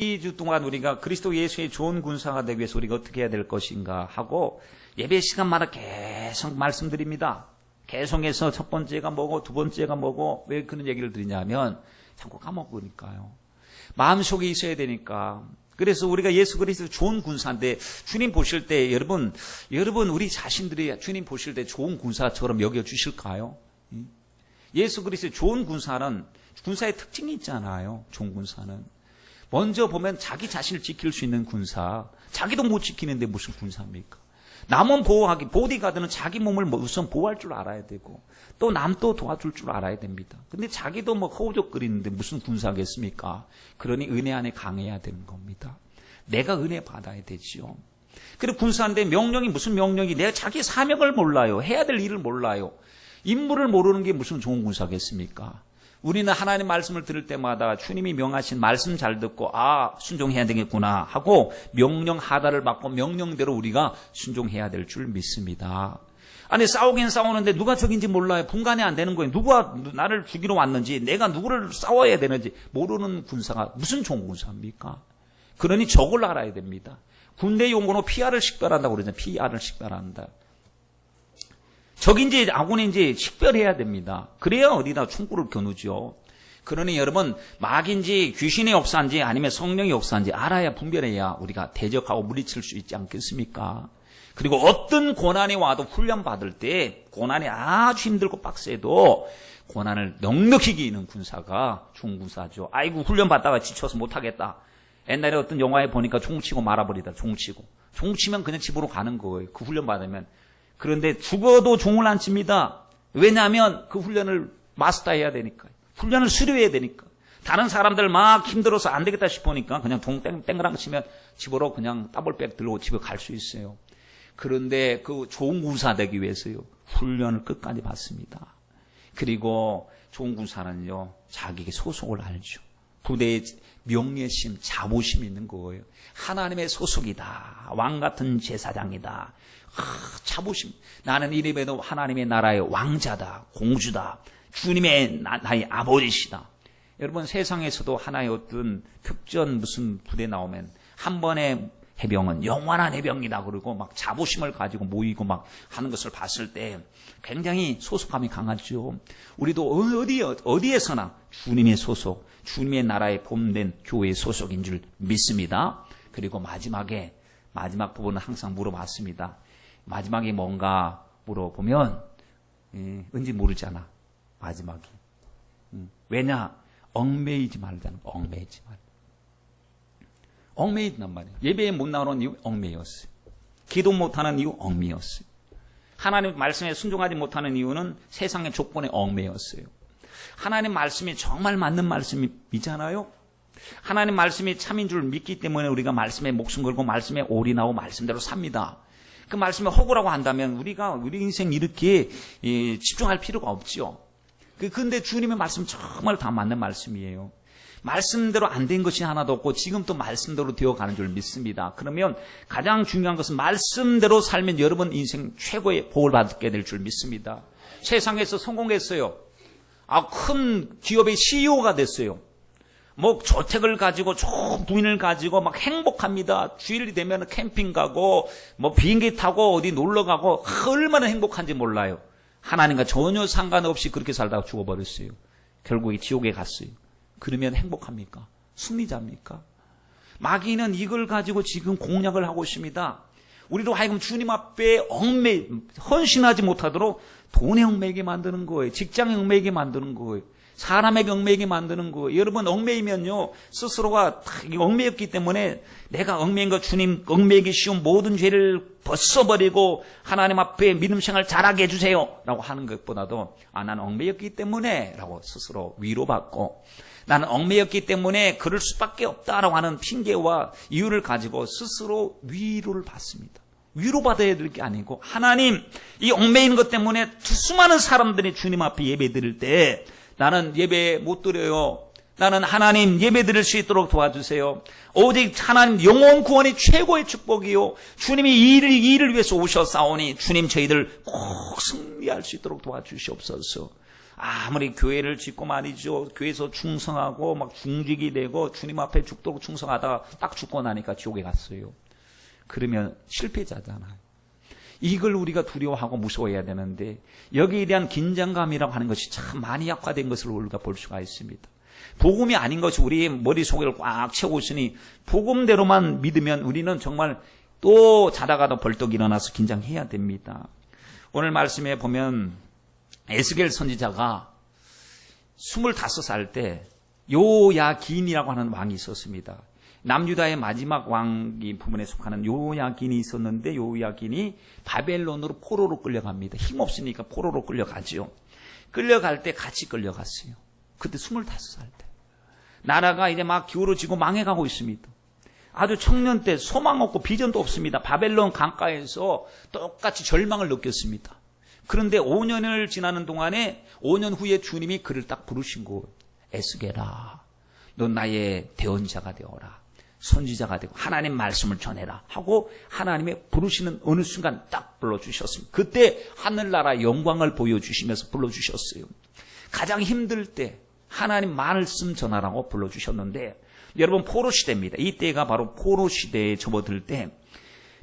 2주 동안 우리가 그리스도 예수의 좋은 군사가 되기 위해서 우리가 어떻게 해야 될 것인가 하고 예배 시간마다 계속 말씀드립니다. 계속해서 첫 번째가 뭐고 두 번째가 뭐고 왜 그런 얘기를 드리냐면 자꾸 까먹으니까요. 마음속에 있어야 되니까. 그래서 우리가 예수 그리스도 좋은 군사인데 주님 보실 때 여러분 우리 자신들이 주님 보실 때 좋은 군사처럼 여겨주실까요? 예수 그리스도의 좋은 군사는 군사의 특징이 있잖아요. 좋은 군사는 먼저 보면 자기 자신을 지킬 수 있는 군사, 자기도 못 지키는데 무슨 군사입니까? 남은 보호하기, 보디가드는 자기 몸을 우선 보호할 줄 알아야 되고 또 남도 도와줄 줄 알아야 됩니다. 근데 자기도 허우적거리는데 무슨 군사겠습니까? 그러니 은혜 안에 강해야 되는 겁니다. 내가 은혜 받아야 되지요. 그리고 군사인데 명령이 무슨 명령이, 내가 자기 사명을 몰라요. 해야 될 일을 몰라요. 임무를 모르는 게 무슨 좋은 군사겠습니까? 우리는 하나님 말씀을 들을 때마다 주님이 명하신 말씀 잘 듣고 순종해야 되겠구나 하고 명령 하다를 받고 명령대로 우리가 순종해야 될 줄 믿습니다. 아니 싸우긴 싸우는데 누가 적인지 몰라요. 분간이 안 되는 거예요. 누가 나를 죽이러 왔는지, 내가 누구를 싸워야 되는지 모르는 군사가 무슨 좋은 군사입니까? 그러니 적을 알아야 됩니다. 군대 용어로 PR을 식별한다고 그러잖아요. PR을 식별한다. 적인지 아군인지 식별해야 됩니다. 그래야 어디다 충고를 겨누죠. 그러니 여러분 마귀인지 귀신의 역사인지 아니면 성령의 역사인지 알아야 분별해야 우리가 대적하고 물리칠 수 있지 않겠습니까? 그리고 어떤 고난이 와도 훈련받을 때 고난이 아주 힘들고 빡세도 고난을 넉넉히 이기는 군사가 좋은 군사죠. 아이고 훈련받다가 지쳐서 못하겠다. 옛날에 어떤 영화에 보니까 종치고 말아버리다. 종치면 그냥 집으로 가는 거예요. 그 훈련 받으면. 그런데 죽어도 종을 안 칩니다. 왜냐하면 그 훈련을 마스터해야 되니까요. 훈련을 수료해야 되니까. 다른 사람들 막 힘들어서 안 되겠다 싶으니까 그냥 종 땡그랑 치면 집으로 그냥 더블백 들고 집에 갈 수 있어요. 그런데 그 좋은 군사 되기 위해서요. 훈련을 끝까지 받습니다. 그리고 좋은 군사는요. 자기에게 소속을 알죠. 부대에 명예심, 자부심이 있는 거예요. 하나님의 소속이다. 왕 같은 제사장이다. 자부심. 나는 이래봬도 하나님의 나라의 왕자다. 공주다. 주님의 나의 아버지시다. 여러분 세상에서도 하나의 어떤 특전 무슨 부대 나오면 한 번의 해병은 영원한 해병이다. 그러고 막 자부심을 가지고 모이고 막 하는 것을 봤을 때 굉장히 소속감이 강하죠. 우리도 어디에서나 주님의 소속, 주님의 나라에 봄된 교회의 소속인 줄 믿습니다. 그리고 마지막 부분은 항상 물어봤습니다. 마지막에 뭔가 물어보면 왠지 모르잖아. 마지막에. 왜냐? 얽매이지 말자는 거. 얽매이지 말. 얽매이단 말이에요. 예배에 못 나오는 이유 얽매였어요. 기도 못하는 이유 얽매였어요. 하나님 말씀에 순종하지 못하는 이유는 세상의 조건에 얽매였어요. 하나님 말씀이 정말 맞는 말씀이잖아요. 하나님 말씀이 참인 줄 믿기 때문에 우리가 말씀에 목숨 걸고 말씀에 올인하고 말씀대로 삽니다. 그 말씀에 허구라고 한다면 우리 인생 이렇게 집중할 필요가 없죠. 근데 주님의 말씀 정말 다 맞는 말씀이에요. 말씀대로 안 된 것이 하나도 없고 지금 또 말씀대로 되어가는 줄 믿습니다. 그러면 가장 중요한 것은 말씀대로 살면 여러분 인생 최고의 복을 받게 될 줄 믿습니다. 세상에서 성공했어요. 큰 기업의 CEO가 됐어요. 저택을 가지고 좋은 부인을 가지고 막 행복합니다. 주일이 되면 캠핑 가고 비행기 타고 어디 놀러 가고 얼마나 행복한지 몰라요. 하나님과 전혀 상관없이 그렇게 살다가 죽어버렸어요. 결국에 지옥에 갔어요. 그러면 행복합니까? 승리자입니까? 마귀는 이걸 가지고 지금 공략을 하고 있습니다. 우리도 하여금 주님 앞에 헌신하지 못하도록 돈에 얽매이게 만드는 거예요. 직장에 얽매이게 만드는 거예요. 사람에게 얽매이게 만드는 거예요. 여러분 얽매이면요. 스스로가 얽매였기 때문에 내가 얽매인 거 주님 얽매이기 쉬운 모든 죄를 벗어버리고 하나님 앞에 믿음 생활 잘하게 해주세요 라고 하는 것보다도 나는 얽매였기 때문에 라고 스스로 위로받고 나는 얽매였기 때문에 그럴 수밖에 없다라고 하는 핑계와 이유를 가지고 스스로 위로를 받습니다. 위로받아야 될 게 아니고 하나님 이 얽매이는 것 때문에 수많은 사람들이 주님 앞에 예배 드릴 때 나는 예배 못 드려요. 나는 하나님 예배 드릴 수 있도록 도와주세요. 오직 하나님 영혼 구원이 최고의 축복이요. 주님이 이 일을 위해서 오셨사오니 주님 저희들 꼭 승리할 수 있도록 도와주시옵소서. 아무리 교회를 짓고 말이죠. 교회에서 충성하고 막 중직이 되고 주님 앞에 죽도록 충성하다가 딱 죽고 나니까 지옥에 갔어요. 그러면 실패자잖아요. 이걸 우리가 두려워하고 무서워해야 되는데 여기에 대한 긴장감이라고 하는 것이 참 많이 약화된 것을 우리가 볼 수가 있습니다. 복음이 아닌 것이 우리 머릿속을 꽉 채우고 있으니 복음대로만 믿으면 우리는 정말 또 자다가도 벌떡 일어나서 긴장해야 됩니다. 오늘 말씀에 보면 에스겔 선지자가 25살 때 요야긴이라고 하는 왕이 있었습니다. 남유다의 마지막 왕이 부분에 속하는 요야긴이 있었는데 요야긴이 바벨론으로 포로로 끌려갑니다. 힘없으니까 포로로 끌려가죠. 끌려갈 때 같이 끌려갔어요. 그때 25살 때. 나라가 이제 막 기울어지고 망해가고 있습니다. 아주 청년 때 소망 없고 비전도 없습니다. 바벨론 강가에서 똑같이 절망을 느꼈습니다. 그런데 5년을 지나는 동안에 5년 후에 주님이 그를 딱 부르신 거예요. 에스겔아, 너 나의 대언자가 되어라. 선지자가 되고 하나님 말씀을 전해라 하고 하나님의 부르시는 어느 순간 딱 불러주셨습니다. 그때 하늘나라 영광을 보여주시면서 불러주셨어요. 가장 힘들 때 하나님 말씀 전하라고 불러주셨는데 여러분 포로 시대입니다. 이때가 바로 포로 시대에 접어들 때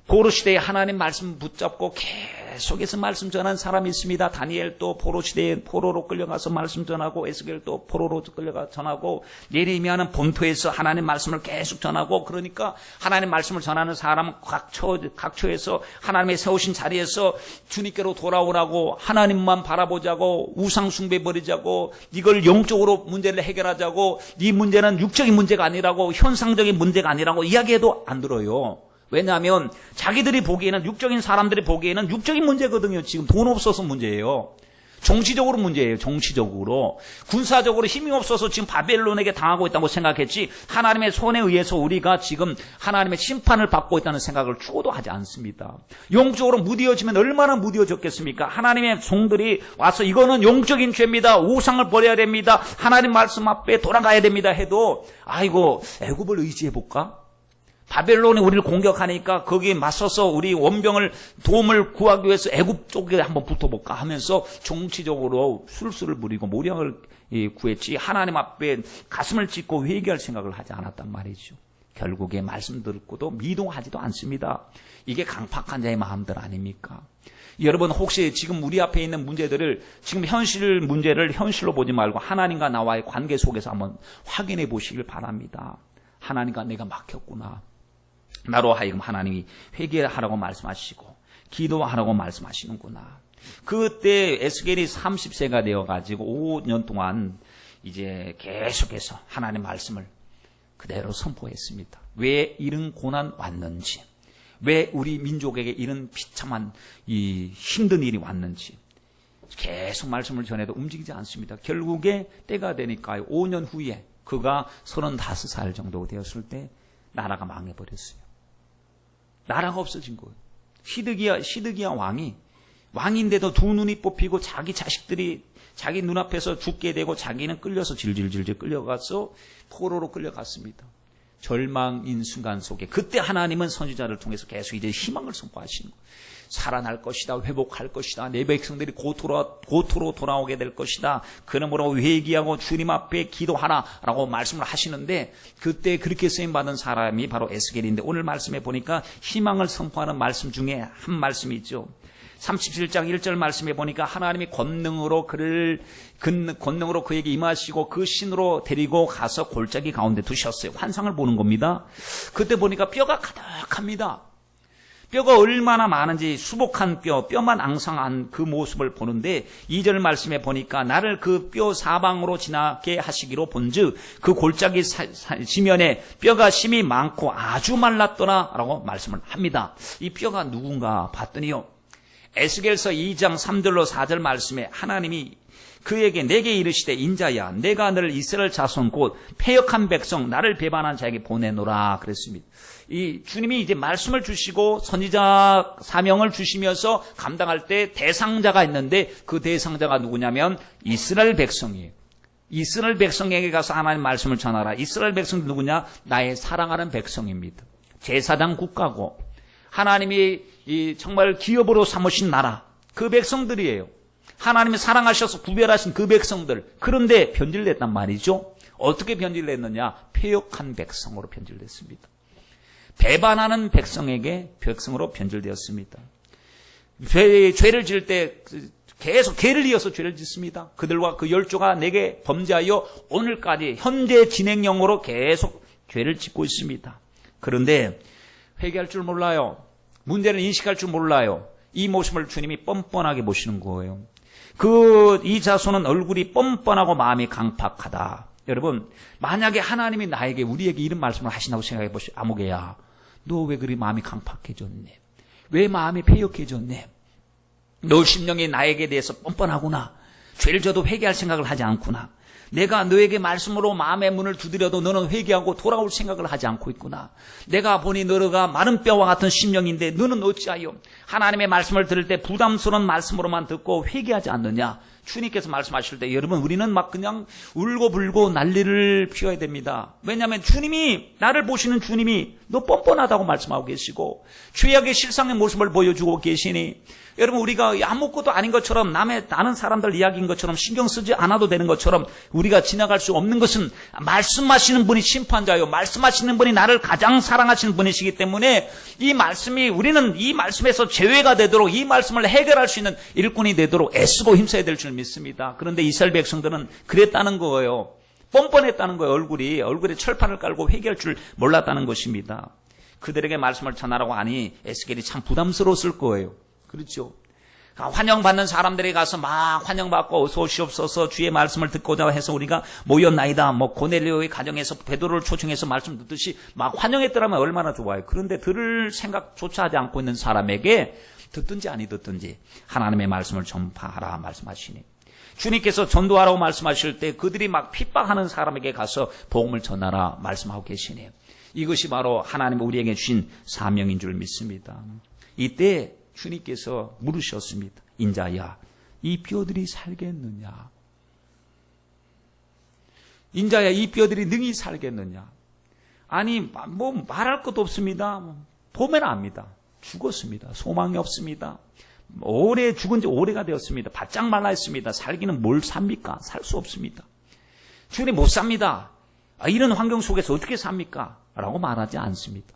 포로 시대에 하나님 말씀 붙잡고 계속해서 말씀 전한 사람이 있습니다. 다니엘도 포로 시대에 포로로 끌려가서 말씀 전하고 에스겔도 포로로 끌려가 전하고 예레미야는 본토에서 하나님 말씀을 계속 전하고 그러니까 하나님 말씀을 전하는 사람 각처에서 하나님의 세우신 자리에서 주님께로 돌아오라고 하나님만 바라보자고 우상 숭배 버리자고 이걸 영적으로 문제를 해결하자고 이 문제는 육적인 문제가 아니라고 현상적인 문제가 아니라고 이야기해도 안 들어요. 왜냐하면 자기들이 보기에는 육적인 사람들이 보기에는 육적인 문제거든요. 지금 돈 없어서 문제예요. 정치적으로 문제예요. 정치적으로. 군사적으로 힘이 없어서 지금 바벨론에게 당하고 있다고 생각했지 하나님의 손에 의해서 우리가 지금 하나님의 심판을 받고 있다는 생각을 죽어도 하지 않습니다. 영적으로 무뎌지면 얼마나 무뎌졌겠습니까? 하나님의 종들이 와서 이거는 영적인 죄입니다. 우상을 버려야 됩니다. 하나님 말씀 앞에 돌아가야 됩니다 해도 아이고 애굽을 의지해볼까? 바벨론이 우리를 공격하니까 거기에 맞서서 우리 원병을 도움을 구하기 위해서 애굽 쪽에 한번 붙어볼까 하면서 정치적으로 술수를 부리고 모략을 구했지 하나님 앞에 가슴을 찢고 회개할 생각을 하지 않았단 말이죠. 결국에 말씀 듣고도 미동하지도 않습니다. 이게 강팍한 자의 마음들 아닙니까? 여러분 혹시 지금 우리 앞에 있는 문제들을 지금 현실 문제를 현실로 보지 말고 하나님과 나와의 관계 속에서 한번 확인해 보시길 바랍니다. 하나님과 내가 막혔구나. 나로 하여금 하나님이 회개하라고 말씀하시고 기도하라고 말씀하시는구나. 그때 에스겔이 30세가 되어가지고 5년 동안 이제 계속해서 하나님 말씀을 그대로 선포했습니다. 왜 이런 고난 왔는지, 왜 우리 민족에게 이런 비참한 이 힘든 일이 왔는지 계속 말씀을 전해도 움직이지 않습니다. 결국에 때가 되니까 5년 후에 그가 35살 정도 되었을 때 나라가 망해버렸어요. 나라가 없어진 거예요. 시드기야 왕인데도 두 눈이 뽑히고 자기 자식들이 자기 눈앞에서 죽게 되고 자기는 끌려서 질질질질 끌려가서 포로로 끌려갔습니다. 절망인 순간 속에 그때 하나님은 선지자를 통해서 계속 이제 희망을 선포하시는 거예요. 살아날 것이다. 회복할 것이다. 내 백성들이 고토로 돌아오게 될 것이다. 그러므로 회개하고 주님 앞에 기도하라 라고 말씀을 하시는데 그때 그렇게 쓰임받은 사람이 바로 에스겔인데 오늘 말씀에 보니까 희망을 선포하는 말씀 중에 한 말씀이 있죠. 37장 1절 말씀에 보니까 하나님이 권능으로 그에게 임하시고 그 신으로 데리고 가서 골짜기 가운데 두셨어요. 환상을 보는 겁니다. 그때 보니까 뼈가 가득합니다. 뼈가 얼마나 많은지 수복한 뼈만 앙상한 그 모습을 보는데 2절 말씀에 보니까 나를 그 뼈 사방으로 지나게 하시기로 본즉 그 골짜기 지면에 뼈가 심이 많고 아주 말랐더라 라고 말씀을 합니다. 이 뼈가 누군가 봤더니요. 에스겔서 2장 3절로 4절 말씀에 하나님이 그에게 내게 이르시되 인자야 내가 너를 이스라엘 자손 곧 패역한 백성 나를 배반한 자에게 보내노라 그랬습니다. 이 주님이 이제 말씀을 주시고 선지자 사명을 주시면서 감당할 때 대상자가 있는데 그 대상자가 누구냐면 이스라엘 백성이에요. 이스라엘 백성에게 가서 하나님 말씀을 전하라. 이스라엘 백성이 누구냐? 나의 사랑하는 백성입니다. 제사장 국가고 하나님이 정말 기업으로 삼으신 나라 그 백성들이에요. 하나님이 사랑하셔서 구별하신 그 백성들. 그런데 변질됐단 말이죠. 어떻게 변질됐느냐? 패역한 백성으로 변질됐습니다. 배반하는 백성으로 변질되었습니다. 죄를 지을 때 계속 개를 이어서 죄를 짓습니다. 그들과 그 열조가 내게 범죄하여 오늘까지 현재 진행형으로 계속 죄를 짓고 있습니다. 그런데 회개할 줄 몰라요. 문제를 인식할 줄 몰라요. 이 모습을 주님이 뻔뻔하게 보시는 거예요. 이 자손은 얼굴이 뻔뻔하고 마음이 강팍하다. 여러분, 만약에 하나님이 우리에게 이런 말씀을 하신다고 생각해 보시오. 아무개야, 너 왜 그리 마음이 강팍해졌네? 왜 마음이 패역해졌네? 너 심령이 나에게 대해서 뻔뻔하구나. 죄를 져도 회개할 생각을 하지 않구나. 내가 너에게 말씀으로 마음의 문을 두드려도 너는 회개하고 돌아올 생각을 하지 않고 있구나. 내가 보니 너가 마른 뼈와 같은 심령인데 너는 어찌하여 하나님의 말씀을 들을 때 부담스러운 말씀으로만 듣고 회개하지 않느냐. 주님께서 말씀하실 때 여러분, 우리는 막 그냥 울고불고 난리를 피워야 됩니다. 왜냐하면 주님이, 나를 보시는 주님이 너 뻔뻔하다고 말씀하고 계시고 죄악의 실상의 모습을 보여주고 계시니, 여러분, 우리가 아무것도 아닌 것처럼 다른 사람들 이야기인 것처럼 신경 쓰지 않아도 되는 것처럼 우리가 지나갈 수 없는 것은 말씀하시는 분이 심판자요, 말씀하시는 분이 나를 가장 사랑하시는 분이시기 때문에 우리는 이 말씀에서 제외가 되도록, 이 말씀을 해결할 수 있는 일꾼이 되도록 애쓰고 힘써야 될 줄 믿습니다. 그런데 이스라엘 백성들은 그랬다는 거예요. 뻔뻔했다는 거예요. 얼굴에 철판을 깔고 회개할 줄 몰랐다는 것입니다. 그들에게 말씀을 전하라고 하니 에스겔이 참 부담스러웠을 거예요. 그렇죠. 환영받는 사람들이 가서 막 환영받고 어서 오시옵소서, 주의 말씀을 듣고자 해서 우리가 모였나이다. 고넬료의 가정에서 베드로를 초청해서 말씀 듣듯이 막 환영했더라면 얼마나 좋아요. 그런데 들을 생각조차 하지 않고 있는 사람에게 듣든지 아니 듣든지 하나님의 말씀을 전파하라 말씀하시니, 주님께서 전도하라고 말씀하실 때 그들이 막 핍박하는 사람에게 가서 복음을 전하라 말씀하고 계시니, 이것이 바로 하나님 우리에게 주신 사명인 줄 믿습니다. 이때 주님께서 물으셨습니다. 인자야, 이 뼈들이 살겠느냐? 인자야, 이 뼈들이 능히 살겠느냐? 아니, 말할 것도 없습니다. 보면 압니다. 죽었습니다. 소망이 없습니다. 죽은 지 오래가 되었습니다. 바짝 말라 있습니다. 살기는 뭘 삽니까? 살 수 없습니다. 주님 못 삽니다. 이런 환경 속에서 어떻게 삽니까? 라고 말하지 않습니다.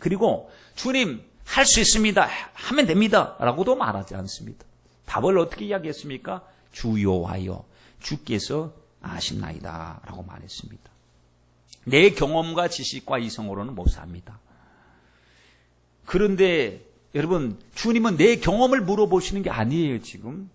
그리고 주님 할 수 있습니다. 하면 됩니다. 라고도 말하지 않습니다. 답을 어떻게 이야기했습니까? 주여와여, 주께서 아신나이다 라고 말했습니다. 내 경험과 지식과 이성으로는 못 삽니다. 그런데 여러분, 주님은 내 경험을 물어보시는 게 아니에요. 지금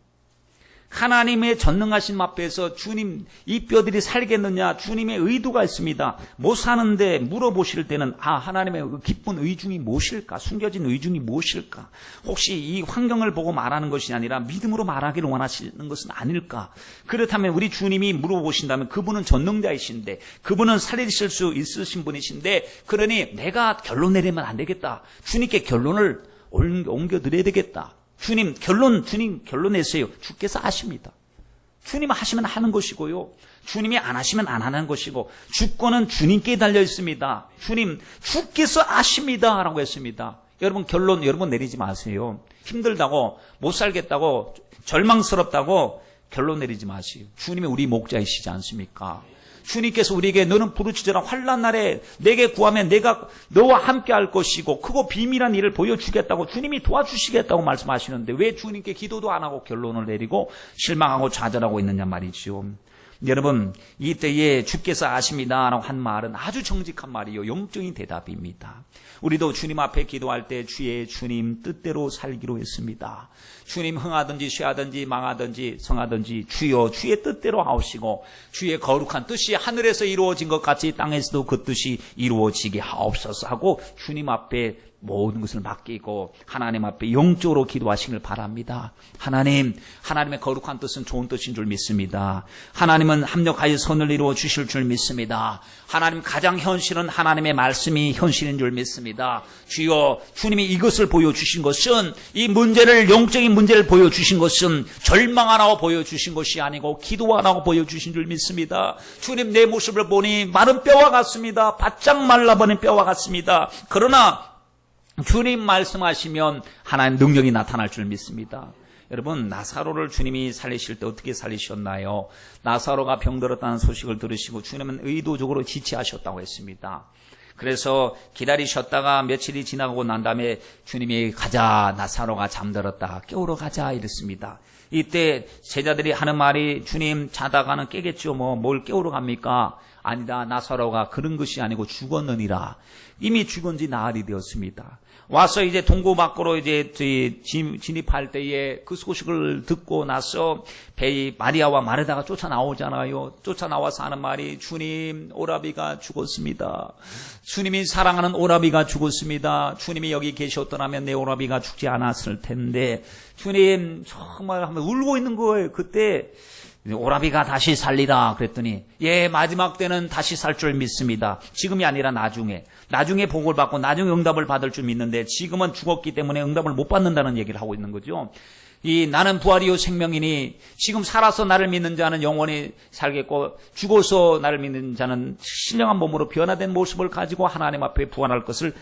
하나님의 전능하신 앞에서 주님, 이 뼈들이 살겠느냐? 주님의 의도가 있습니다. 못 사는데 물어보실 때는 하나님의 그 기쁜 의중이 무엇일까? 숨겨진 의중이 무엇일까? 혹시 이 환경을 보고 말하는 것이 아니라 믿음으로 말하기를 원하시는 것은 아닐까? 그렇다면 우리 주님이 물어보신다면 그분은 전능자이신데, 그분은 살리실 수 있으신 분이신데, 그러니 내가 결론 내리면 안 되겠다. 주님께 결론을 옮겨드려야 되겠다. 주님 결론 내세요. 주께서 아십니다. 주님 하시면 하는 것이고요, 주님이 안 하시면 안 하는 것이고, 주권은 주님께 달려 있습니다. 주께서 아십니다 라고 했습니다. 여러분, 결론 여러분 내리지 마세요. 힘들다고, 못 살겠다고, 절망스럽다고 결론 내리지 마세요. 주님이 우리 목자이시지 않습니까? 주님께서 우리에게 너는 부르짖으라, 환난 날에 내게 구하면 내가 너와 함께 할 것이고 크고 비밀한 일을 보여주겠다고, 주님이 도와주시겠다고 말씀하시는데 왜 주님께 기도도 안 하고 결론을 내리고 실망하고 좌절하고 있느냐 말이죠. 여러분, 이때에 주께서 아십니다라고 한 말은 아주 정직한 말이요, 영적인 대답입니다. 우리도 주님 앞에 기도할 때 주의 주님 뜻대로 살기로 했습니다. 주님 흥하든지 쇠하든지 망하든지 성하든지 주여 주의 뜻대로 하옵시고, 주의 거룩한 뜻이 하늘에서 이루어진 것 같이 땅에서도 그 뜻이 이루어지게 하옵소서 하고 주님 앞에 모든 것을 맡기고 하나님 앞에 영적으로 기도하시길 바랍니다. 하나님의 거룩한 뜻은 좋은 뜻인 줄 믿습니다. 하나님은 합력하여 선을 이루어 주실 줄 믿습니다. 하나님 가장 현실은 하나님의 말씀이 현실인 줄 믿습니다. 주여, 주님이 이것을 보여주신 것은, 이 문제를, 영적인 문제를 보여주신 것은 절망하라고 보여주신 것이 아니고 기도하라고 보여주신 줄 믿습니다. 주님, 내 모습을 보니 마른 뼈와 같습니다. 바짝 말라버린 뼈와 같습니다. 그러나 주님 말씀하시면 하나님 능력이 나타날 줄 믿습니다. 여러분, 나사로를 주님이 살리실 때 어떻게 살리셨나요? 나사로가 병들었다는 소식을 들으시고 주님은 의도적으로 지체하셨다고 했습니다. 그래서 기다리셨다가 며칠이 지나고 난 다음에 주님이 가자, 나사로가 잠들었다, 깨우러 가자 이랬습니다. 이때 제자들이 하는 말이, 주님 자다가는 깨겠죠, 뭘 깨우러 갑니까? 아니다, 나사로가 그런 것이 아니고 죽었느니라. 이미 죽은 지 나흘이 되었습니다. 와서 이제 동고 밖으로 이제 진입할 때에 그 소식을 듣고 나서 마리아와 마르다가 쫓아나오잖아요. 쫓아나와서 하는 말이, 주님, 오라비가 죽었습니다. 주님이 사랑하는 오라비가 죽었습니다. 주님이 여기 계셨더라면 내 오라비가 죽지 않았을 텐데, 주님 정말 한번 울고 있는 거예요. 그때 오라비가 다시 살리라 그랬더니, 예, 마지막 때는 다시 살 줄 믿습니다. 지금이 아니라 나중에 복을 받고 나중에 응답을 받을 줄 믿는데, 지금은 죽었기 때문에 응답을 못 받는다는 얘기를 하고 있는 거죠. 나는 부활이요 생명이니, 지금 살아서 나를 믿는 자는 영원히 살겠고, 죽어서 나를 믿는 자는 신령한 몸으로 변화된 모습을 가지고 하나님 앞에 부활할 것을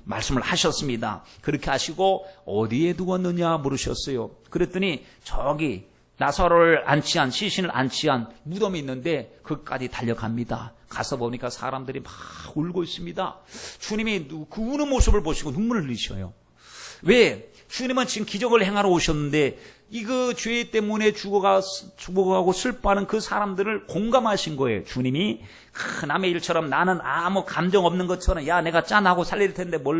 말씀을 하셨습니다. 그렇게 하시고 어디에 두었느냐 물으셨어요. 그랬더니 저기 나사로를 안치한, 시신을 안치한 무덤이 있는데 거기까지 달려갑니다. 가서 보니까 사람들이 막 울고 있습니다. 주님이 그 우는 모습을 보시고 눈물을 흘리셔요. 왜? 주님은 지금 기적을 행하러 오셨는데 이거 죄 때문에 죽어가고 슬퍼하는 그 사람들을 공감하신 거예요. 주님이 남의 일처럼 나는 아무 감정 없는 것처럼, 야, 내가 짠하고 살릴 텐데 뭐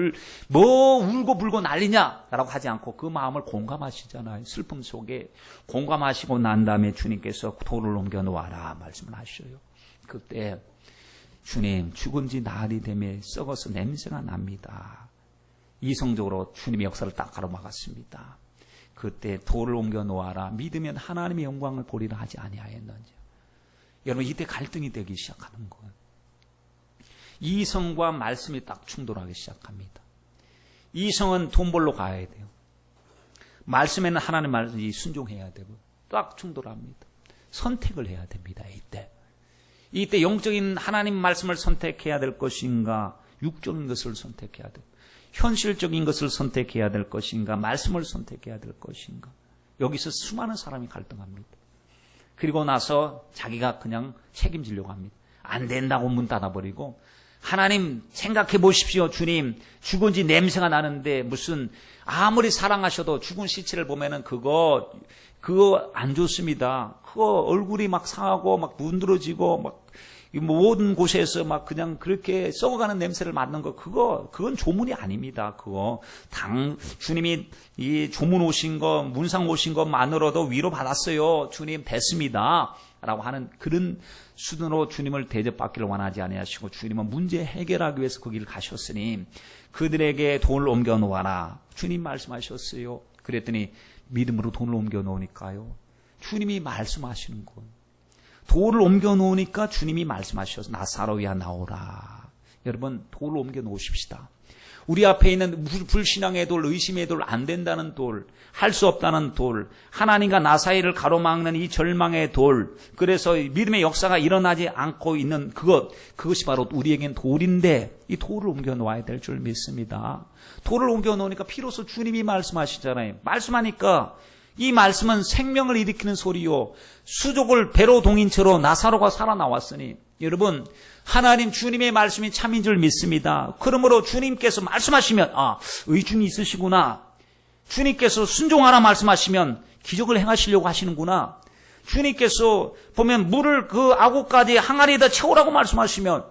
울고 불고 난리냐 라고 하지 않고 그 마음을 공감하시잖아요. 슬픔 속에 공감하시고 난 다음에 주님께서 돌을 옮겨 놓아라 말씀을 하셔요. 그때 주님, 죽은 지 나흘이 되매 썩어서 냄새가 납니다. 이성적으로 주님의 역사를 딱 가로막았습니다. 그때 돌을 옮겨 놓아라, 믿으면 하나님의 영광을 보리라 하지 아니하였는지. 여러분, 이때 갈등이 되기 시작하는 거예요. 이성과 말씀이 딱 충돌하기 시작합니다. 이성은 돈 벌러 가야 돼요. 말씀에는 하나님 말씀이 순종해야 되고, 딱 충돌합니다. 선택을 해야 됩니다. 이때 영적인 하나님 말씀을 선택해야 될 것인가, 육적인 것을 선택해야 돼요. 현실적인 것을 선택해야 될 것인가, 말씀을 선택해야 될 것인가. 여기서 수많은 사람이 갈등합니다. 그리고 나서 자기가 그냥 책임지려고 합니다. 안 된다고 문 닫아버리고, 하나님 생각해 보십시오. 주님, 죽은 지 냄새가 나는데 무슨 아무리 사랑하셔도 죽은 시체를 보면은 그거 안 좋습니다. 그거 얼굴이 막 상하고 막 문드러지고 막 모든 곳에서 막 그냥 그렇게 썩어가는 냄새를 맡는 거, 그건 조문이 아닙니다. 주님이 이 조문 오신 거, 문상 오신 것만으로도 위로 받았어요. 주님 됐습니다. 라고 하는 그런 수준으로 주님을 대접받기를 원하지 아니하시고, 주님은 문제 해결하기 위해서 그 길을 가셨으니 그들에게 돈을 옮겨 놓아라. 주님 말씀하셨어요. 그랬더니 믿음으로 돈을 옮겨 놓으니까요, 주님이 말씀하시는 거예요. 돌을 옮겨 놓으니까 주님이 말씀하셔서 나사로야 나오라. 여러분, 돌을 옮겨 놓으십시다. 우리 앞에 있는 불신앙의 돌, 의심의 돌, 안 된다는 돌, 할 수 없다는 돌, 하나님과 나 사이를 가로막는 이 절망의 돌, 그래서 믿음의 역사가 일어나지 않고 있는 그것이 바로 우리에겐 돌인데, 이 돌을 옮겨 놓아야 될 줄 믿습니다. 돌을 옮겨 놓으니까 비로소 주님이 말씀하시잖아요. 말씀하니까 이 말씀은 생명을 일으키는 소리요, 수족을 배로 동인 채로 나사로가 살아나왔으니, 여러분, 하나님 주님의 말씀이 참인 줄 믿습니다. 그러므로 주님께서 말씀하시면 의중이 있으시구나. 주님께서 순종하라 말씀하시면 기적을 행하시려고 하시는구나. 주님께서 보면 물을 그 아구까지 항아리에다 채우라고 말씀하시면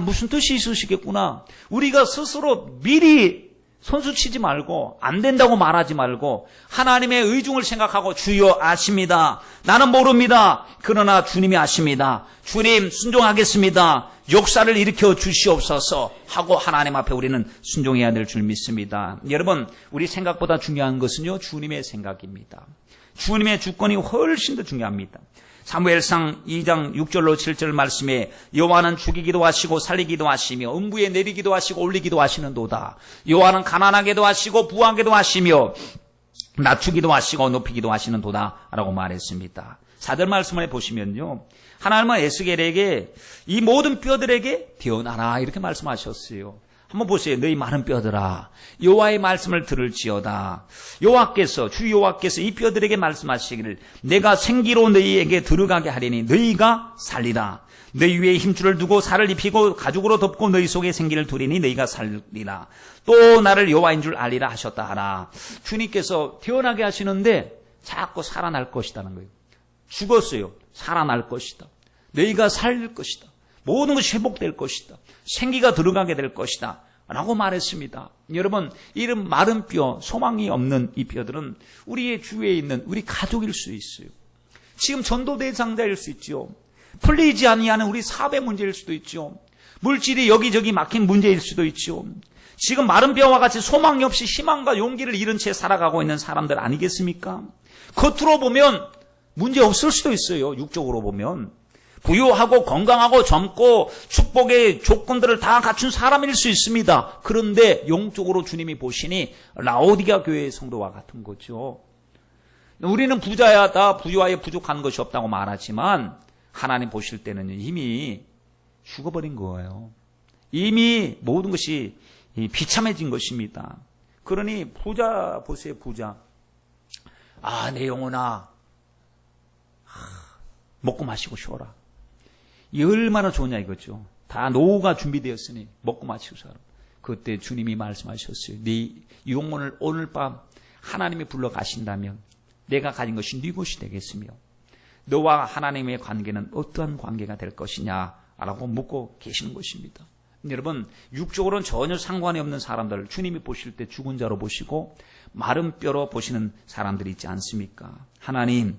무슨 뜻이 있으시겠구나. 우리가 스스로 미리 손수 치지 말고, 안 된다고 말하지 말고, 하나님의 의중을 생각하고, 주여 아십니다. 나는 모릅니다. 그러나 주님이 아십니다. 주님 순종하겠습니다. 역사를 일으켜 주시옵소서 하고 하나님 앞에 우리는 순종해야 될 줄 믿습니다. 여러분, 우리 생각보다 중요한 것은요, 주님의 생각입니다. 주님의 주권이 훨씬 더 중요합니다. 사무엘상 2장 6절로 7절 말씀에, 여호와는 죽이기도 하시고 살리기도 하시며 음부에 내리기도 하시고 올리기도 하시는도다. 여호와는 가난하게도 하시고 부하게도 하시며 낮추기도 하시고 높이기도 하시는도다 라고 말했습니다. 4절 말씀을 보시면요, 하나님은 에스겔에게 이 모든 뼈들에게 태어나라 이렇게 말씀하셨어요. 한번 보세요. 너희 마른 뼈들아 여호와의 말씀을 들을지어다. 여호와께서 주 여호와께서 이 뼈들에게 말씀하시기를 내가 생기로 너희에게 들어가게 하리니 너희가 살리라. 너희 위에 힘줄을 두고 살을 입히고 가죽으로 덮고 너희 속에 생기를 두리니 너희가 살리라. 또 나를 여호와인 줄 알리라 하셨다 하라. 주님께서 태어나게 하시는데 자꾸 살아날 것이라는 거예요. 죽었어요. 살아날 것이다. 너희가 살릴 것이다. 모든 것이 회복될 것이다. 생기가 들어가게 될 것이다 라고 말했습니다. 여러분, 이런 마른 뼈, 소망이 없는 이 뼈들은 우리의 주위에 있는 우리 가족일 수 있어요. 지금 전도 대상자일 수 있죠. 풀리지 아니하는 우리 사회 문제일 수도 있죠. 물질이 여기저기 막힌 문제일 수도 있죠. 지금 마른 뼈와 같이 소망이 없이 희망과 용기를 잃은 채 살아가고 있는 사람들 아니겠습니까? 겉으로 보면 문제 없을 수도 있어요. 육적으로 보면 부유하고 건강하고 젊고 축복의 조건들을 다 갖춘 사람일 수 있습니다. 그런데 영적으로 주님이 보시니 라오디게아 교회의 성도와 같은 거죠. 우리는 부자야다, 부유하여 부족한 것이 없다고 말하지만 하나님 보실 때는 이미 죽어버린 거예요. 이미 모든 것이 비참해진 것입니다. 그러니 부자 보세요. 부자. 아, 내 영혼아 먹고 마시고 쉬어라. 이 얼마나 좋냐 이거죠. 다 노후가 준비되었으니 먹고 마시고 살아. 그때 주님이 말씀하셨어요. 네 영혼을 오늘 밤 하나님이 불러 가신다면 내가 가진 것이 네 것이 되겠으며 너와 하나님의 관계는 어떠한 관계가 될 것이냐라고 묻고 계시는 것입니다. 여러분, 육적으로는 전혀 상관이 없는 사람들 주님이 보실 때 죽은 자로 보시고 마른 뼈로 보시는 사람들이 있지 않습니까? 하나님,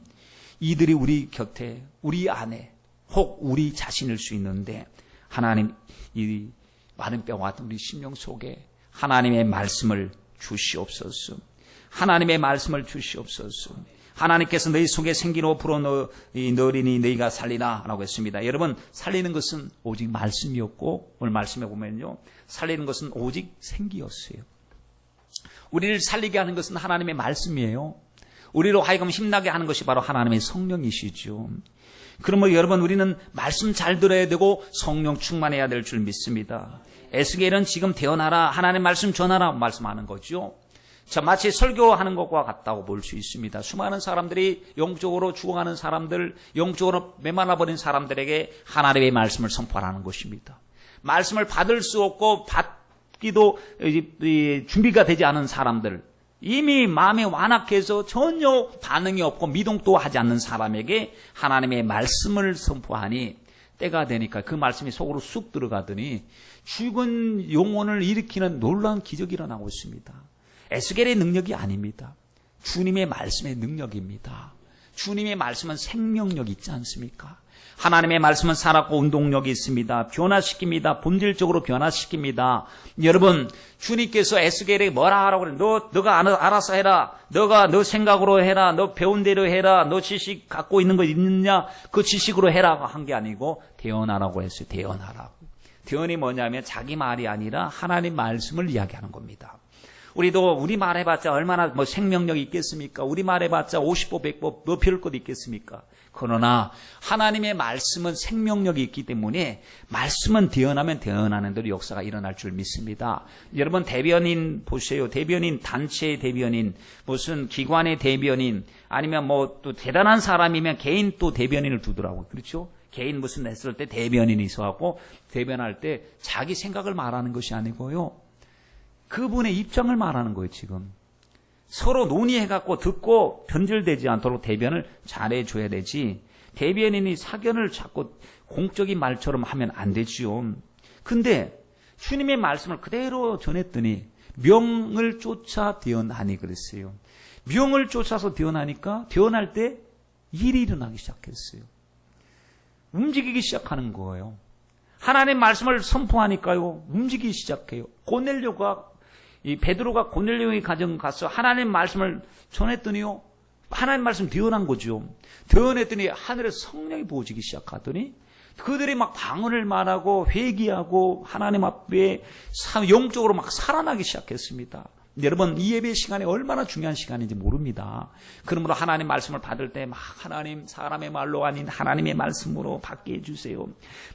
이들이 우리 곁에, 우리 안에 혹 우리 자신일 수 있는데 하나님, 이 마른 뼈와 같은 우리 심령 속에 하나님의 말씀을 주시옵소서. 하나님의 말씀을 주시옵소서. 하나님께서 너희 속에 생기로 불어넣으리니 너희가 살리라 라고 했습니다. 여러분, 살리는 것은 오직 말씀이었고 오늘 말씀에 보면요, 살리는 것은 오직 생기였어요. 우리를 살리게 하는 것은 하나님의 말씀이에요. 우리로 하여금 힘나게 하는 것이 바로 하나님의 성령이시죠. 그러면 여러분, 우리는 말씀 잘 들어야 되고 성령 충만해야 될 줄 믿습니다. 에스겔은 지금 태어나라, 하나님 말씀 전하라 말씀하는 거죠. 자, 마치 설교하는 것과 같다고 볼 수 있습니다. 수많은 사람들이 영적으로 죽어가는 사람들, 영적으로 메말라버린 사람들에게 하나님의 말씀을 선포하는 것입니다. 말씀을 받을 수 없고 받기도 준비가 되지 않은 사람들, 이미 마음이 완악해서 전혀 반응이 없고 미동도 하지 않는 사람에게 하나님의 말씀을 선포하니 때가 되니까 그 말씀이 속으로 쑥 들어가더니 죽은 영혼을 일으키는 놀라운 기적이 일어나고 있습니다. 에스겔의 능력이 아닙니다. 주님의 말씀의 능력입니다. 주님의 말씀은 생명력이 있지 않습니까? 하나님의 말씀은 살았고 운동력이 있습니다. 변화시킵니다. 본질적으로 변화시킵니다. 여러분, 주님께서 에스겔에게 뭐라 하라고 그래? 너가 알아서 해라. 너 생각으로 해라. 너 배운 대로 해라. 너 지식 갖고 있는 거 있느냐? 그 지식으로 해라고 한 게 아니고 대언하라고 했어요. 대언하라고. 대언이 뭐냐면 자기 말이 아니라 하나님 말씀을 이야기하는 겁니다. 우리도 우리 말해봤자 얼마나 생명력이 있겠습니까? 우리 말해봤자 50보 100보 뭐 배울 것도 있겠습니까? 그러나 하나님의 말씀은 생명력이 있기 때문에 말씀은 대언하면 대언하는 대로 역사가 일어날 줄 믿습니다. 여러분, 대변인 보세요. 대변인, 단체의 대변인, 무슨 기관의 대변인, 아니면 뭐 또 대단한 사람이면 개인 또 대변인을 두더라고요. 그렇죠? 개인 무슨 했을 때 대변인이 있어갖고 대변할 때 자기 생각을 말하는 것이 아니고요, 그분의 입장을 말하는 거예요. 지금 서로 논의해갖고 듣고 변질되지 않도록 대변을 잘해줘야 되지, 대변인이 사견을 자꾸 공적인 말처럼 하면 안 되지요. 근데 주님의 말씀을 그대로 전했더니 명을 쫓아 대언하니 그랬어요. 명을 쫓아서 대언하니까 대언할 때 일이 일어나기 시작했어요. 움직이기 시작하는 거예요. 하나님 말씀을 선포하니까요, 움직이기 시작해요. 이 베드로가 고넬료의 가정 가서 하나님 말씀을 전했더니요, 하나님 말씀 대언한 거죠. 대언했더니 하늘에 성령이 부어지기 시작하더니 그들이 막 방언을 말하고 회개하고 하나님 앞에 영적으로 막 살아나기 시작했습니다. 여러분, 이 예배 시간이 얼마나 중요한 시간인지 모릅니다. 그러므로 하나님 말씀을 받을 때 막 하나님 사람의 말로 아닌 하나님의 말씀으로 받게 해주세요.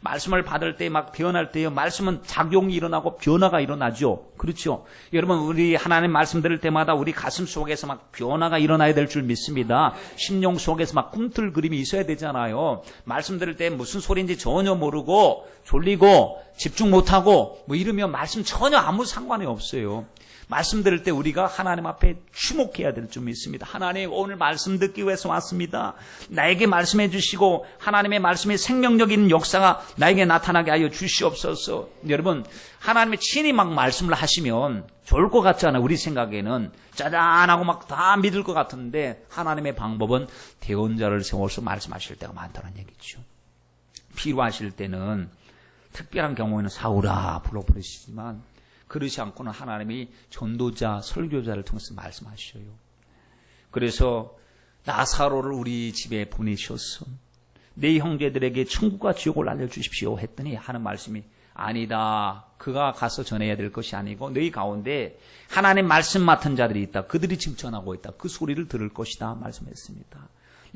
말씀을 받을 때 막 변할 때요. 말씀은 작용이 일어나고 변화가 일어나죠. 그렇죠. 여러분, 우리 하나님 말씀 들을 때마다 우리 가슴 속에서 막 변화가 일어나야 될 줄 믿습니다. 심령 속에서 막 꿈틀그림이 있어야 되잖아요. 말씀 들을 때 무슨 소리인지 전혀 모르고 졸리고 집중 못하고 뭐 이러면 말씀 전혀 아무 상관이 없어요. 말씀 들을 때 우리가 하나님 앞에 주목해야 될 줄 믿습니다. 하나님, 오늘 말씀 듣기 위해서 왔습니다. 나에게 말씀해 주시고 하나님의 말씀의 생명력 있는 역사가 나에게 나타나게 하여 주시옵소서. 여러분, 하나님이 친히 막 말씀을 하시면 좋을 것 같잖아요. 우리 생각에는 짜잔하고 막 다 믿을 것 같은데 하나님의 방법은 대언자를 세워서 말씀하실 때가 많다는 얘기죠. 필요하실 때는 특별한 경우에는 사울아 불러 부르시지만 그렇지 않고는 하나님이 전도자, 설교자를 통해서 말씀하셔요. 그래서 나사로를 우리 집에 보내셔서 내 형제들에게 천국과 지옥을 알려주십시오 했더니 하는 말씀이 아니다. 그가 가서 전해야 될 것이 아니고 너희 가운데 하나님 말씀 맡은 자들이 있다. 그들이 지금 전하고 있다. 그 소리를 들을 것이다 말씀했습니다.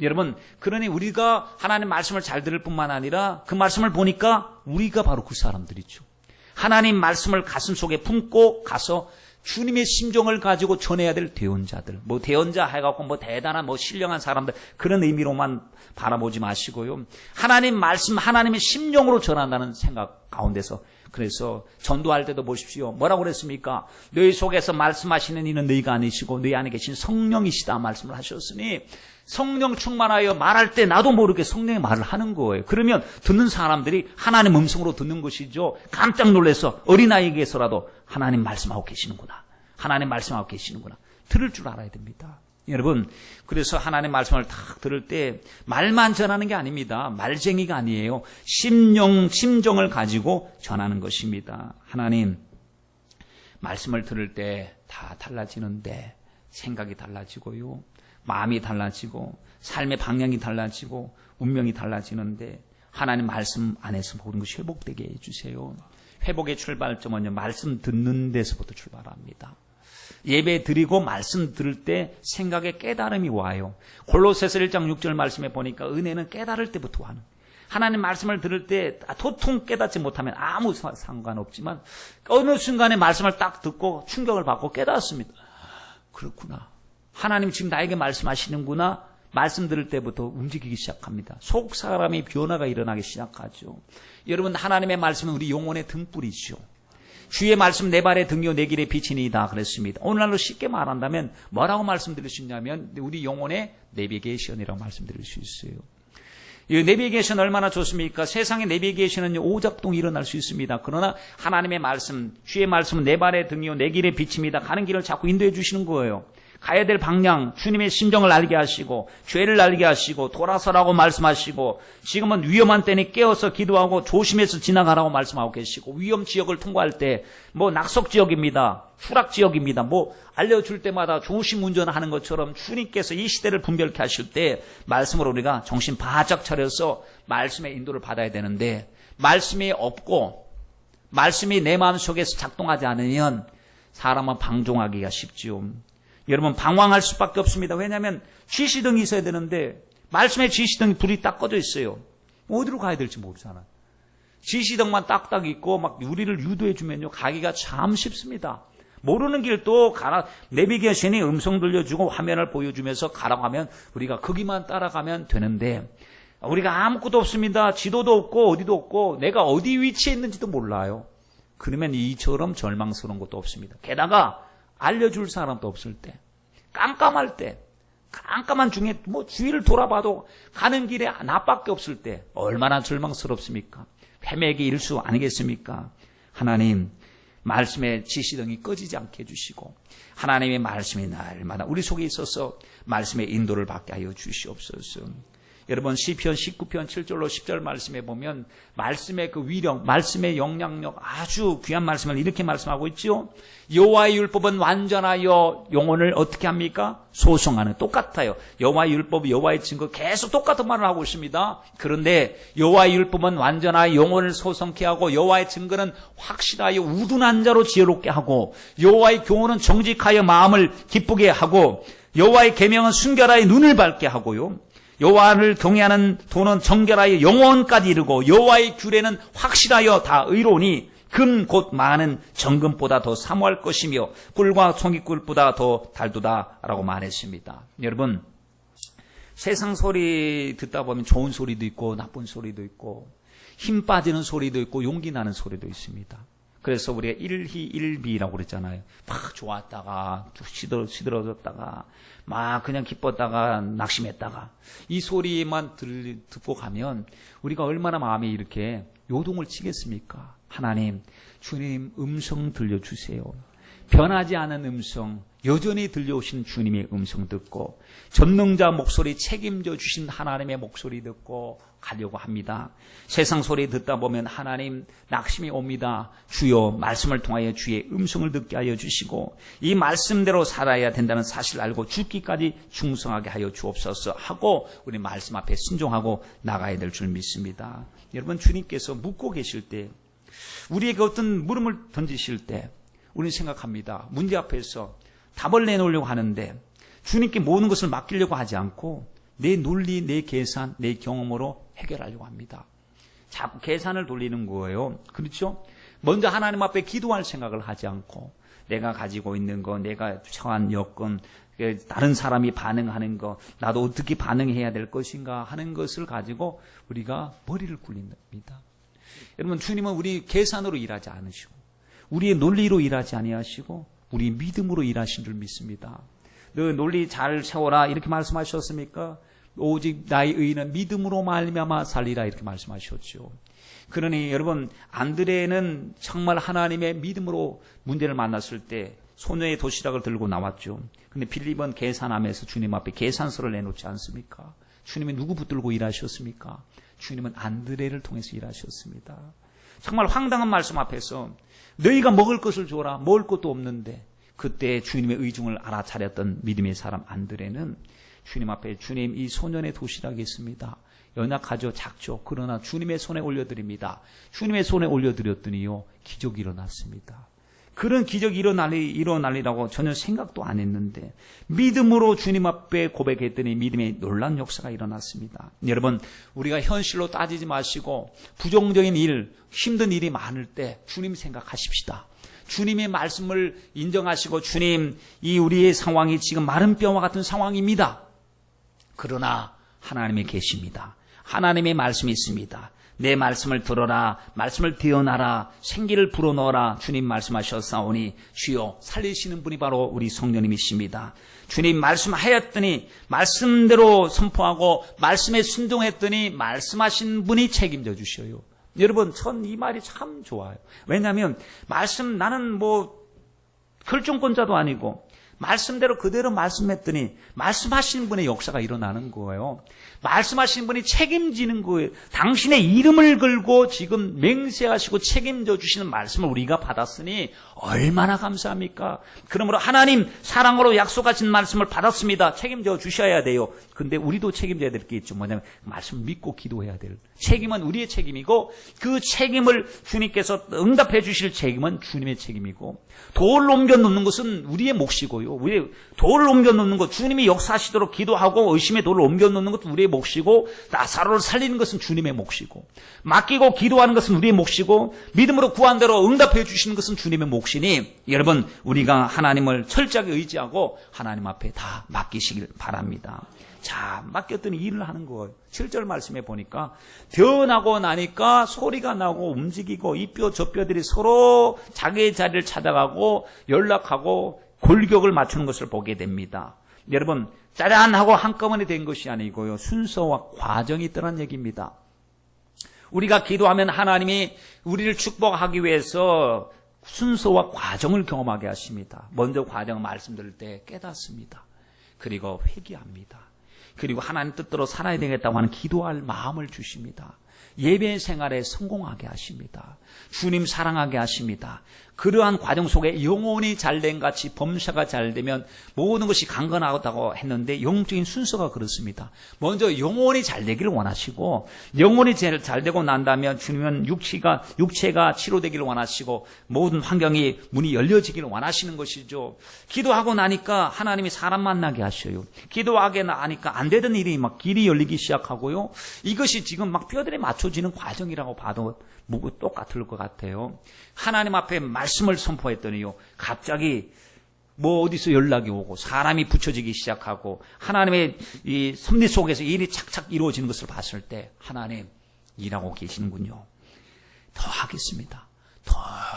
여러분, 그러니 우리가 하나님 말씀을 잘 들을 뿐만 아니라 그 말씀을 보니까 우리가 바로 그 사람들이죠. 하나님 말씀을 가슴 속에 품고 가서 주님의 심정을 가지고 전해야 될 대언자들, 뭐 대언자 해갖고 뭐 대단한 뭐 신령한 사람들 그런 의미로만 바라보지 마시고요. 하나님 말씀, 하나님의 심령으로 전한다는 생각 가운데서 그래서 전도할 때도 보십시오. 뭐라고 그랬습니까? 너희 속에서 말씀하시는 이는 너희가 아니시고 너희 안에 계신 성령이시다 말씀을 하셨으니 성령 충만하여 말할 때 나도 모르게 성령의 말을 하는 거예요. 그러면 듣는 사람들이 하나님 음성으로 듣는 것이죠. 깜짝 놀라서 어린아이에게서라도 하나님 말씀하고 계시는구나. 하나님 말씀하고 계시는구나. 들을 줄 알아야 됩니다. 여러분, 그래서 하나님 말씀을 딱 들을 때 말만 전하는 게 아닙니다. 말쟁이가 아니에요. 심정을 가지고 전하는 것입니다. 하나님 말씀을 들을 때 다 달라지는데 생각이 달라지고요. 마음이 달라지고 삶의 방향이 달라지고 운명이 달라지는데 하나님 말씀 안에서 모든 것이 회복되게 해주세요. 회복의 출발점은요, 말씀 듣는 데서부터 출발합니다. 예배 드리고 말씀 들을 때 생각에 깨달음이 와요. 골로새서 1장 6절 말씀에 보니까 은혜는 깨달을 때부터 와는. 하나님 말씀을 들을 때 도통 깨닫지 못하면 아무 상관없지만 어느 순간에 말씀을 딱 듣고 충격을 받고 깨닫습니다. 그렇구나. 하나님 지금 나에게 말씀하시는구나. 말씀 들을 때부터 움직이기 시작합니다. 속 사람의 변화가 일어나기 시작하죠. 여러분, 하나님의 말씀은 우리 영혼의 등불이죠. 주의 말씀 내 발의 등이요 내 길의 빛이니이다 그랬습니다. 오늘날로 쉽게 말한다면 뭐라고 말씀드릴 수 있냐면 우리 영혼의 내비게이션이라고 말씀드릴 수 있어요. 이 내비게이션 얼마나 좋습니까? 세상의 내비게이션은 오작동이 일어날 수 있습니다. 그러나 하나님의 말씀, 주의 말씀은 내 발의 등이요 내 길의 빛입니다. 가는 길을 자꾸 인도해 주시는 거예요. 가야 될 방향, 주님의 심정을 알게 하시고 죄를 알게 하시고 돌아서라고 말씀하시고 지금은 위험한 때니 깨어서 기도하고 조심해서 지나가라고 말씀하고 계시고 위험 지역을 통과할 때 뭐 낙석 지역입니다. 추락 지역입니다. 뭐 알려줄 때마다 조심 운전하는 것처럼 주님께서 이 시대를 분별케 하실 때 말씀으로 우리가 정신 바짝 차려서 말씀의 인도를 받아야 되는데 말씀이 없고 말씀이 내 마음속에서 작동하지 않으면 사람은 방종하기가 쉽지요. 여러분, 방황할 수밖에 없습니다. 왜냐하면 지시등이 있어야 되는데 말씀의 지시등이 불이 딱 꺼져 있어요. 어디로 가야 될지 모르잖아요. 지시등만 딱딱 있고 막 우리를 유도해 주면요 가기가 참 쉽습니다. 모르는 길도 가라, 내비게이션이 음성 들려주고 화면을 보여주면서 가라고 하면 우리가 거기만 따라가면 되는데 우리가 아무것도 없습니다. 지도도 없고 어디도 없고 내가 어디 위치에 있는지도 몰라요. 그러면 이처럼 절망스러운 것도 없습니다. 게다가 알려줄 사람도 없을 때, 깜깜할 때, 깜깜한 중에 뭐 주위를 돌아봐도 가는 길에 나밖에 없을 때 얼마나 절망스럽습니까? 헤매기 일수 아니겠습니까? 하나님 말씀의 지시등이 꺼지지 않게 해주시고 하나님의 말씀이 날마다 우리 속에 있어서 말씀의 인도를 받게 하여 주시옵소서. 여러분 시편 19편 7절로 10절 말씀에 보면 말씀의 그 위력, 말씀의 영향력 아주 귀한 말씀을 이렇게 말씀하고 있죠. 여호와의 율법은 완전하여 영혼을 어떻게 합니까? 소성하는. 똑같아요. 여호와의 율법, 여호와의 증거 계속 똑같은 말을 하고 있습니다. 그런데 여호와의 율법은 완전하여 영혼을 소성케 하고 여호와의 증거는 확실하여 우둔한 자로 지혜롭게 하고 여호와의 교훈은 정직하여 마음을 기쁘게 하고 여호와의 계명은 순결하여 눈을 밝게 하고요. 여호와를 경외하는 도는 정결하여 영혼까지 이르고 여호와의 규례는 확실하여 다 의로우니 금 곧 많은 정금보다 더 사모할 것이며 꿀과 송이꿀보다 더 달도다라고 말했습니다. 여러분 세상 소리 듣다 보면 좋은 소리도 있고 나쁜 소리도 있고 힘 빠지는 소리도 있고 용기 나는 소리도 있습니다. 그래서 우리가 일희일비라고 그랬잖아요. 막 좋았다가 시들어졌다가 막 그냥 기뻤다가 낙심했다가 이 소리만 듣고 가면 우리가 얼마나 마음이 이렇게 요동을 치겠습니까? 하나님, 주님 음성 들려주세요. 변하지 않은 음성, 여전히 들려오신 주님의 음성 듣고 전능자 목소리 책임져 주신 하나님의 목소리 듣고 가려고 합니다. 세상 소리 듣다 보면 하나님 낙심이 옵니다. 주여 말씀을 통하여 주의 음성을 듣게 하여 주시고 이 말씀대로 살아야 된다는 사실을 알고 죽기까지 충성하게 하여 주옵소서 하고 우리 말씀 앞에 순종하고 나가야 될 줄 믿습니다. 여러분 주님께서 묻고 계실 때 우리에게 어떤 물음을 던지실 때 우리는 생각합니다. 문제 앞에서 답을 내놓으려고 하는데 주님께 모든 것을 맡기려고 하지 않고 내 논리, 내 계산, 내 경험으로 해결하려고 합니다. 자꾸 계산을 돌리는 거예요. 그렇죠? 먼저 하나님 앞에 기도할 생각을 하지 않고 내가 가지고 있는 거, 내가 처한 여건, 다른 사람이 반응하는 거, 나도 어떻게 반응해야 될 것인가 하는 것을 가지고 우리가 머리를 굴립니다. 여러분 주님은 우리 계산으로 일하지 않으시고 우리의 논리로 일하지 아니하시고 우리 믿음으로 일하신 줄 믿습니다. 너 논리 잘 세워라 이렇게 말씀하셨습니까? 오직 나의 의는 믿음으로 말미암아 살리라 이렇게 말씀하셨죠. 그러니 여러분 안드레는 정말 하나님의 믿음으로 문제를 만났을 때 소녀의 도시락을 들고 나왔죠. 근데 빌립은 계산하면서 주님 앞에 계산서를 내놓지 않습니까? 주님이 누구 붙들고 일하셨습니까? 주님은 안드레를 통해서 일하셨습니다. 정말 황당한 말씀 앞에서 너희가 먹을 것을 줘라. 먹을 것도 없는데 그때 주님의 의중을 알아차렸던 믿음의 사람 안드레는 주님 앞에 주님 이 소년의 도시락이 있습니다. 연약하죠. 작죠. 그러나 주님의 손에 올려드립니다. 주님의 손에 올려드렸더니요. 기적이 일어났습니다. 그런 기적이 일어나리라고 전혀 생각도 안 했는데 믿음으로 주님 앞에 고백했더니 믿음의 놀라운 역사가 일어났습니다. 여러분 우리가 현실로 따지지 마시고 부정적인 일, 힘든 일이 많을 때 주님 생각하십시다. 주님의 말씀을 인정하시고 주님 이 우리의 상황이 지금 마른 뼈와 같은 상황입니다. 그러나 하나님이 계십니다. 하나님의 말씀이 있습니다. 내 말씀을 들어라. 말씀을 되어나라. 생기를 불어넣어라. 주님 말씀하셨사오니 주여 살리시는 분이 바로 우리 성령님이십니다. 주님 말씀하였더니 말씀대로 선포하고 말씀에 순종했더니 말씀하신 분이 책임져 주셔요. 여러분 전 이 말이 참 좋아요. 왜냐하면 말씀 나는 결정권자도 아니고 말씀대로 그대로 말씀했더니 말씀하시는 분의 역사가 일어나는 거예요. 말씀하시는 분이 책임지는 거예요. 당신의 이름을 걸고 지금 맹세하시고 책임져 주시는 말씀을 우리가 받았으니 얼마나 감사합니까? 그러므로 하나님 사랑으로 약속하신 말씀을 받았습니다. 책임져 주셔야 돼요. 근데 우리도 책임져야 될 게 있죠. 뭐냐면 말씀을 믿고 기도해야 될 책임은 우리의 책임이고 그 책임을 주님께서 응답해 주실 책임은 주님의 책임이고 돌을 옮겨 놓는 것은 우리의 몫이고요. 우리 돌을 옮겨 놓는 것 주님이 역사하시도록 기도하고 의심의 돌을 옮겨 놓는 것도 우리의 몫이고 나사로를 살리는 것은 주님의 몫이고 맡기고 기도하는 것은 우리의 몫이고 믿음으로 구한 대로 응답해 주시는 것은 주님의 몫이니 여러분 우리가 하나님을 철저하게 의지하고 하나님 앞에 다 맡기시길 바랍니다. 자, 맡겼더니 일을 하는 거예요. 7절 말씀에 보니까 변하고 나니까 소리가 나고 움직이고 이 뼈 저 뼈들이 서로 자기의 자리를 찾아가고 연락하고 골격을 맞추는 것을 보게 됩니다. 여러분 짜잔 하고 한꺼번에 된 것이 아니고요. 순서와 과정이 있다는 얘기입니다. 우리가 기도하면 하나님이 우리를 축복하기 위해서 순서와 과정을 경험하게 하십니다. 먼저 과정 말씀 들을 때 깨닫습니다. 그리고 회개합니다. 그리고 하나님 뜻대로 살아야 되겠다고 하는 기도할 마음을 주십니다. 예배 생활에 성공하게 하십니다. 주님 사랑하게 하십니다. 그러한 과정 속에 영혼이 잘된 같이 범사가 잘되면 모든 것이 강건하다고 했는데 영적인 순서가 그렇습니다. 먼저 영혼이 잘되기를 원하시고, 영혼이 잘되고 난다면 주님은 육체가 치료되기를 원하시고 모든 환경이 문이 열려지기를 원하시는 것이죠. 기도하고 나니까 하나님이 사람 만나게 하셔요. 기도하게 나니까 안 되던 일이 막 길이 열리기 시작하고요. 이것이 지금 막 뼈들에 맞춰지는 과정이라고 봐도 똑같을 것 같아요. 하나님 앞에 말씀을 선포했더니요, 갑자기 어디서 연락이 오고 사람이 붙여지기 시작하고 하나님의 이 섭리 속에서 일이 착착 이루어지는 것을 봤을 때 하나님 일하고 계시는군요. 더 하겠습니다. 더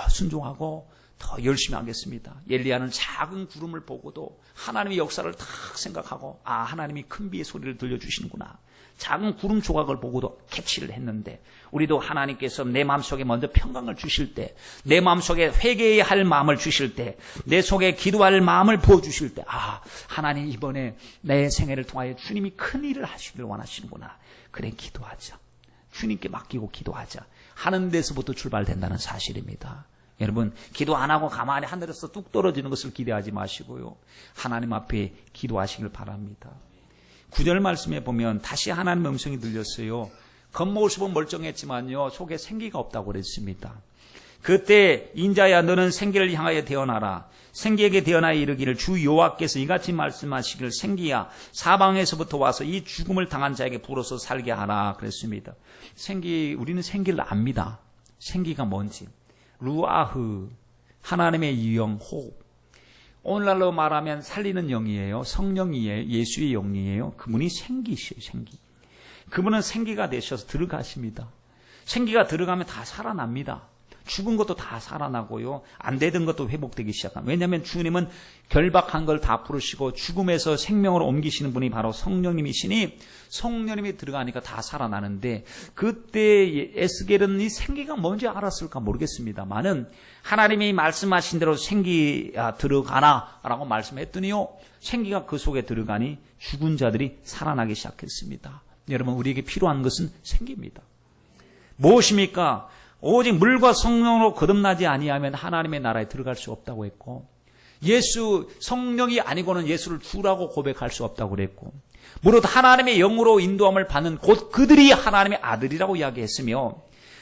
순종하고 더 열심히 하겠습니다. 엘리야는 작은 구름을 보고도 하나님의 역사를 딱 생각하고, 하나님이 큰 비의 소리를 들려주시는구나. 작은 구름 조각을 보고도 캐치를 했는데, 우리도 하나님께서 내 마음속에 먼저 평강을 주실 때, 내 마음속에 회개해야 할 마음을 주실 때, 내 속에 기도할 마음을 부어주실 때, 하나님 이번에 내 생애를 통하여 주님이 큰 일을 하시길 원하시는구나. 그래, 기도하자. 주님께 맡기고 기도하자 하는 데서부터 출발된다는 사실입니다. 여러분, 기도 안 하고 가만히 하늘에서 뚝 떨어지는 것을 기대하지 마시고요, 하나님 앞에 기도하시길 바랍니다. 9절 말씀에 보면 다시 하나님의 음성이 들렸어요. 겉모습은 멀쩡했지만요, 속에 생기가 없다고 그랬습니다. 그때 인자야, 너는 생기를 향하여 대언하라. 생기에게 대언하여 이르기를, 주 여호와께서 이같이 말씀하시기를, 생기야, 사방에서부터 와서 이 죽음을 당한 자에게 불어서 살게 하라 그랬습니다. 우리는 생기를 압니다. 생기가 뭔지. 루아흐, 하나님의 영, 호흡. 오늘날로 말하면 살리는 영이에요. 성령이에요. 예수의 영이에요. 그분이 생기시에요. 생기. 그분은 생기가 되셔서 들어가십니다. 생기가 들어가면 다 살아납니다. 죽은 것도 다 살아나고요, 안 되던 것도 회복되기 시작합니다. 왜냐하면 주님은 결박한 걸 다 풀으시고 죽음에서 생명으로 옮기시는 분이 바로 성령님이시니, 성령님이 들어가니까 다 살아나는데, 그때 에스겔은 이 생기가 뭔지 알았을까 모르겠습니다만은 하나님이 말씀하신 대로 생기가 들어가라 라고 말씀했더니요, 생기가 그 속에 들어가니 죽은 자들이 살아나기 시작했습니다. 여러분, 우리에게 필요한 것은 생기입니다. 무엇입니까? 오직 물과 성령으로 거듭나지 아니하면 하나님의 나라에 들어갈 수 없다고 했고, 성령이 아니고는 예수를 주라고 고백할 수 없다고 그랬고, 무릇 하나님의 영으로 인도함을 받는 곧 그들이 하나님의 아들이라고 이야기했으며,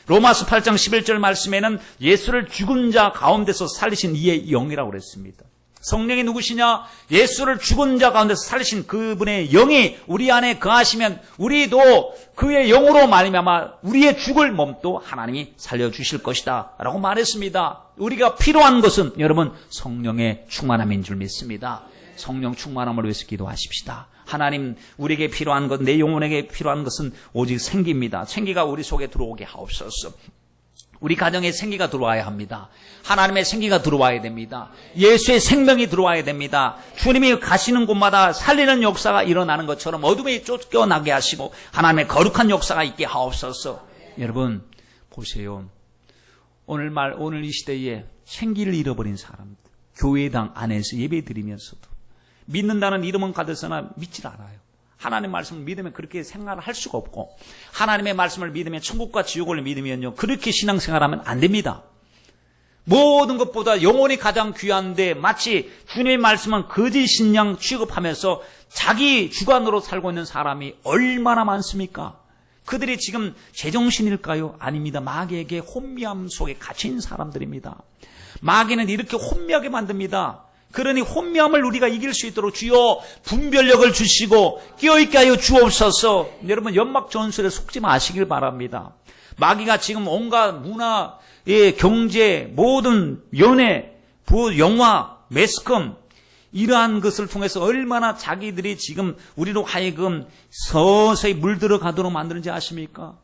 로마서 8장 11절 말씀에는 예수를 죽은 자 가운데서 살리신 이의 영이라고 그랬습니다. 성령이 누구시냐? 예수를 죽은 자 가운데서 살리신 그분의 영이 우리 안에 거하시면 우리도 그의 영으로 말미암아 우리의 죽을 몸도 하나님이 살려주실 것이다 라고 말했습니다. 우리가 필요한 것은 여러분 성령의 충만함인 줄 믿습니다. 성령 충만함을 위해서 기도하십시다. 하나님, 우리에게 필요한 것, 내 영혼에게 필요한 것은 오직 생기입니다. 생기가 우리 속에 들어오게 하옵소서. 우리 가정에 생기가 들어와야 합니다. 하나님의 생기가 들어와야 됩니다. 예수의 생명이 들어와야 됩니다. 주님이 가시는 곳마다 살리는 역사가 일어나는 것처럼 어둠에 쫓겨나게 하시고 하나님의 거룩한 역사가 있게 하옵소서. 여러분 보세요. 오늘 이 시대에 생기를 잃어버린 사람들, 교회당 안에서 예배 드리면서도 믿는다는 이름은 가졌으나 믿질 않아요. 하나님의 말씀을 믿으면 그렇게 생활을 할 수가 없고, 하나님의 말씀을 믿으면 천국과 지옥을 믿으면요, 그렇게 신앙생활하면 안 됩니다. 모든 것보다 영혼이 가장 귀한데 마치 주님의 말씀은 거짓 신앙 취급하면서 자기 주관으로 살고 있는 사람이 얼마나 많습니까? 그들이 지금 제정신일까요? 아닙니다. 마귀에게 혼미함 속에 갇힌 사람들입니다. 마귀는 이렇게 혼미하게 만듭니다. 그러니 혼미함을 우리가 이길 수 있도록 주여 분별력을 주시고 깨어있게 하여 주옵소서. 여러분 연막 전술에 속지 마시길 바랍니다. 마귀가 지금 온갖 문화, 경제, 모든 연애, 영화, 매스컴 이러한 것을 통해서 얼마나 자기들이 지금 우리로 하여금 서서히 물들어가도록 만드는지 아십니까?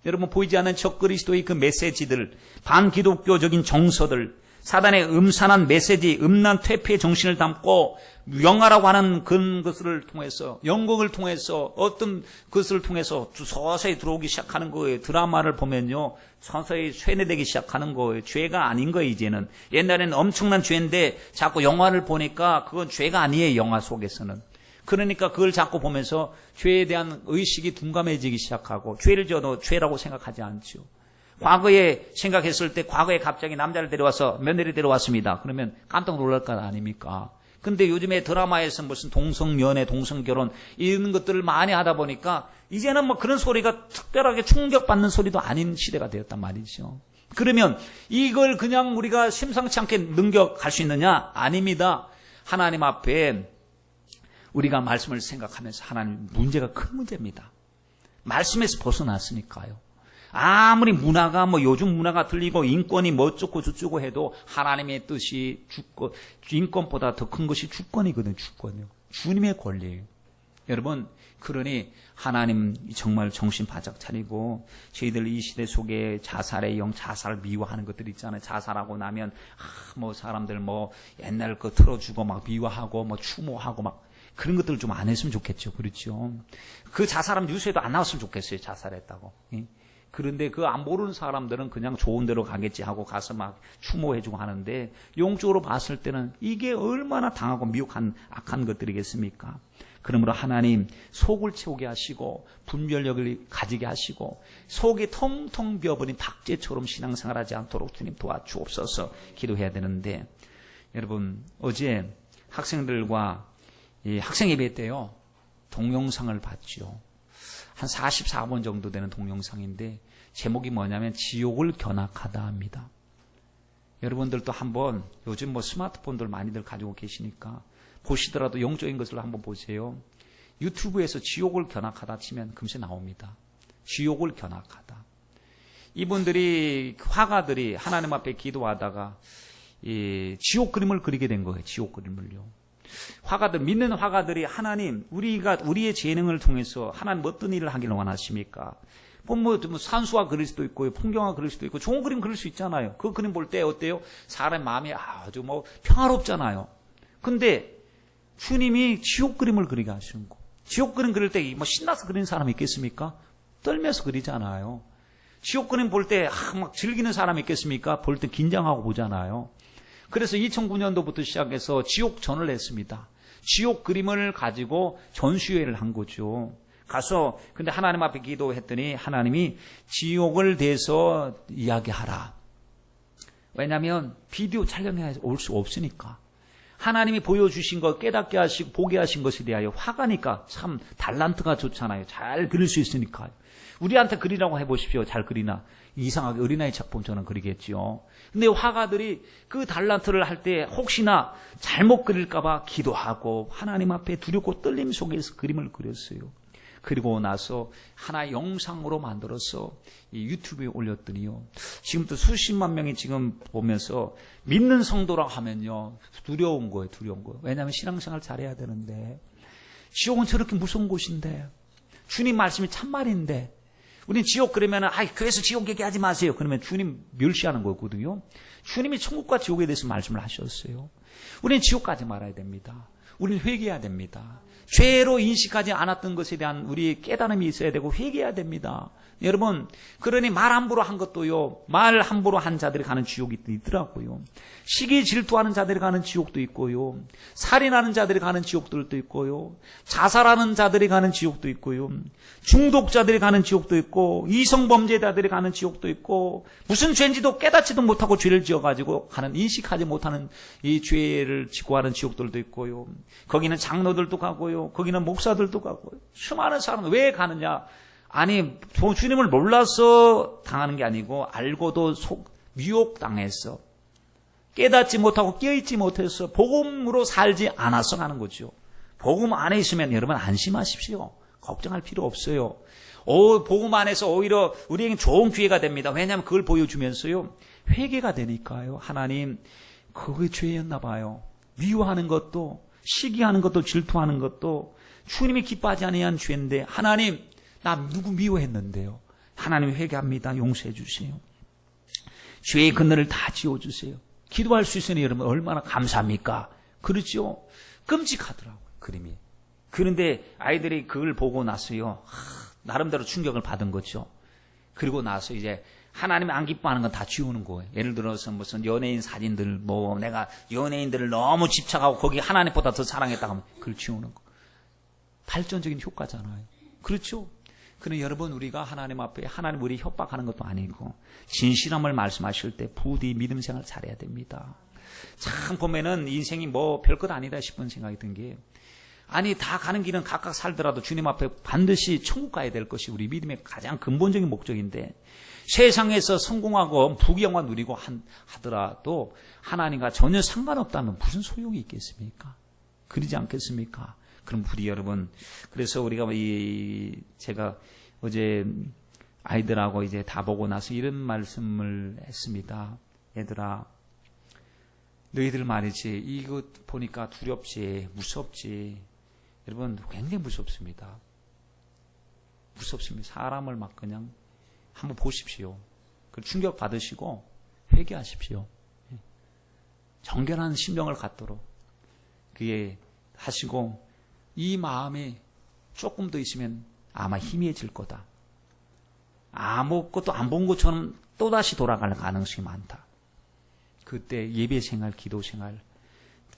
여러분 보이지 않는 적그리스도의 그 메시지들, 반기독교적인 정서들, 사단의 음산한 메시지, 음란 퇴폐의 정신을 담고 영화라고 하는 그런 것을 통해서, 연극을 통해서, 어떤 것을 통해서 서서히 들어오기 시작하는 거예요. 드라마를 보면요, 서서히 쇠뇌되기 시작하는 거예요. 죄가 아닌 거예요, 이제는. 옛날에는 엄청난 죄인데 자꾸 영화를 보니까 그건 죄가 아니에요, 영화 속에서는. 그러니까 그걸 자꾸 보면서 죄에 대한 의식이 둔감해지기 시작하고 죄를 지어도 죄라고 생각하지 않죠. 과거에 생각했을 때 과거에 갑자기 남자를 데려와서 며느리 데려왔습니다. 그러면 깜짝 놀랄 것 아닙니까? 근데 요즘에 드라마에서 무슨 동성연애, 동성결혼 이런 것들을 많이 하다 보니까 이제는 뭐 그런 소리가 특별하게 충격받는 소리도 아닌 시대가 되었단 말이죠. 그러면 이걸 그냥 우리가 심상치 않게 넘겨갈 수 있느냐? 아닙니다. 하나님 앞에 우리가 말씀을 생각하면서 하나님 문제가 큰 문제입니다. 말씀에서 벗어났으니까요. 아무리 문화가 요즘 문화가 들리고 인권이 뭐 어쩌고 저쩌고 해도 하나님의 뜻이 주권, 인권보다 더 큰 것이 주권이거든요. 주권이요. 주님의 권리예요. 여러분, 그러니 하나님 정말 정신 바짝 차리고 저희들 이 시대 속에 자살의 영, 자살을 미워하는 것들 있잖아요. 자살하고 나면 사람들 옛날 거 틀어주고 막 미워하고 추모하고 막 그런 것들 좀 안 했으면 좋겠죠. 그렇죠. 그 자살하면 뉴스에도 안 나왔으면 좋겠어요. 자살했다고. 그런데 그 안 모르는 사람들은 그냥 좋은 데로 가겠지 하고 가서 막 추모해주고 하는데 영적으로 봤을 때는 이게 얼마나 당하고 미혹한 악한 것들이겠습니까? 그러므로 하나님 속을 채우게 하시고 분별력을 가지게 하시고 속이 텅텅 비어버린 박제처럼 신앙생활하지 않도록 주님 도와주옵소서 기도해야 되는데 여러분 어제 학생들과 학생 예배 때요 동영상을 봤죠. 한 44번 정도 되는 동영상인데 제목이 뭐냐면 지옥을 견학하다 합니다. 여러분들도 한번 요즘 스마트폰들 많이들 가지고 계시니까 보시더라도 영적인 것을 한번 보세요. 유튜브에서 지옥을 견학하다 치면 금세 나옵니다. 지옥을 견학하다. 이분들이 화가들이 하나님 앞에 기도하다가 지옥 그림을 그리게 된 거예요. 지옥 그림을요. 화가들, 믿는 화가들이 하나님, 우리의 재능을 통해서 하나님 어떤 일을 하기를 원하십니까? 산수화 그릴 수도 있고요, 풍경화 그릴 수도 있고, 좋은 그림 그릴 수 있잖아요. 그 그림 볼 때 어때요? 사람 마음이 아주 평화롭잖아요. 근데 주님이 지옥 그림을 그리게 하시는 거. 지옥 그림 그릴 때 신나서 그리는 사람이 있겠습니까? 떨면서 그리잖아요. 지옥 그림 볼 때 막 즐기는 사람이 있겠습니까? 볼 때 긴장하고 보잖아요. 그래서 2009년도부터 시작해서 지옥전을 냈습니다. 지옥 그림을 가지고 전시회를 한 거죠. 가서 근데 하나님 앞에 기도했더니 하나님이 지옥을 대해서 이야기하라. 왜냐하면 비디오 촬영해 올 수 없으니까. 하나님이 보여주신 것 깨닫게 하시고 보게 하신 것에 대하여 화가니까 참 달란트가 좋잖아요. 잘 그릴 수 있으니까요. 우리한테 그리라고 해보십시오. 잘 그리나. 이상하게 어린아이 작품처럼 그리겠죠. 근데 화가들이 그 달란트를 할 때 혹시나 잘못 그릴까봐 기도하고 하나님 앞에 두렵고 떨림 속에서 그림을 그렸어요. 그리고 나서 하나의 영상으로 만들어서 이 유튜브에 올렸더니요. 지금도 수십만 명이 지금 보면서 믿는 성도라고 하면요. 두려운 거예요. 왜냐하면 신앙생활 잘해야 되는데 지옥은 저렇게 무서운 곳인데 주님 말씀이 참말인데 우린 지옥 그러면 교회에서 지옥 얘기하지 마세요. 그러면 주님 멸시하는 거거든요. 주님이 천국과 지옥에 대해서 말씀을 하셨어요. 우리는 지옥 가지 말아야 됩니다. 우리는 회개해야 됩니다. 죄로 인식하지 않았던 것에 대한 우리 깨달음이 있어야 되고 회개해야 됩니다. 여러분, 그러니 말 함부로 한 것도요, 말 함부로 한 자들이 가는 지옥이 있더라고요. 시기 질투하는 자들이 가는 지옥도 있고요, 살인하는 자들이 가는 지옥들도 있고요, 자살하는 자들이 가는 지옥도 있고요, 중독자들이 가는 지옥도 있고, 이성범죄자들이 가는 지옥도 있고, 무슨 죄인지도 깨닫지도 못하고 죄를 지어가지고 가는, 인식하지 못하는 이 죄를 짓고 하는 지옥들도 있고요, 거기는 장로들도 가고요, 거기는 목사들도 가고요, 수많은 사람은 왜 가느냐? 아니, 주님을 몰라서 당하는 게 아니고 알고도 미혹당해서 깨닫지 못하고 깨어있지 못해서 복음으로 살지 않아서 가는 거죠. 복음 안에 있으면 여러분 안심하십시오. 걱정할 필요 없어요. 복음 안에서 오히려 우리에게 좋은 기회가 됩니다. 왜냐하면 그걸 보여주면서요. 회개가 되니까요. 하나님, 그게 죄였나 봐요. 미워하는 것도, 시기하는 것도, 질투하는 것도 주님이 기뻐하지 아니한 죄인데 하나님, 나 누구 미워했는데요. 하나님 회개합니다. 용서해 주세요. 죄의 근원을 다 지워주세요. 기도할 수 있으니 여러분 얼마나 감사합니까? 그렇죠? 끔찍하더라고요. 그림이. 그런데 아이들이 그걸 보고 나서요. 나름대로 충격을 받은 거죠. 그리고 나서 이제 하나님이 안 기뻐하는 건 다 지우는 거예요. 예를 들어서 무슨 연예인 사진들 내가 연예인들을 너무 집착하고 거기 하나님보다 더 사랑했다고 하면 그걸 지우는 거. 발전적인 효과잖아요. 그렇죠? 그는 여러분, 우리가 하나님 앞에 하나님 우리 협박하는 것도 아니고 진실함을 말씀하실 때 부디 믿음 생활 잘해야 됩니다. 참 보면은 인생이 뭐 별것 아니다 싶은 생각이 든 게, 아니 다 가는 길은 각각 살더라도 주님 앞에 반드시 천국 가야 될 것이 우리 믿음의 가장 근본적인 목적인데, 세상에서 성공하고 부귀영화 누리고 하더라도 하나님과 전혀 상관없다면 무슨 소용이 있겠습니까? 그러지 않겠습니까? 그럼 부디 여러분, 그래서 우리가 제가 어제 아이들하고 이제 다 보고 나서 이런 말씀을 했습니다. 얘들아, 너희들 말이지, 이거 보니까 두렵지, 무섭지. 여러분, 굉장히 무섭습니다. 무섭습니다. 사람을 막 그냥 한번 보십시오. 그리고 충격 받으시고 회개하십시오. 정결한 심령을 갖도록 그게 하시고, 이 마음이 조금 더 있으면 아마 희미해질 거다. 아무것도 안 본 것처럼 또다시 돌아갈 가능성이 많다. 그때 예배 생활, 기도 생활,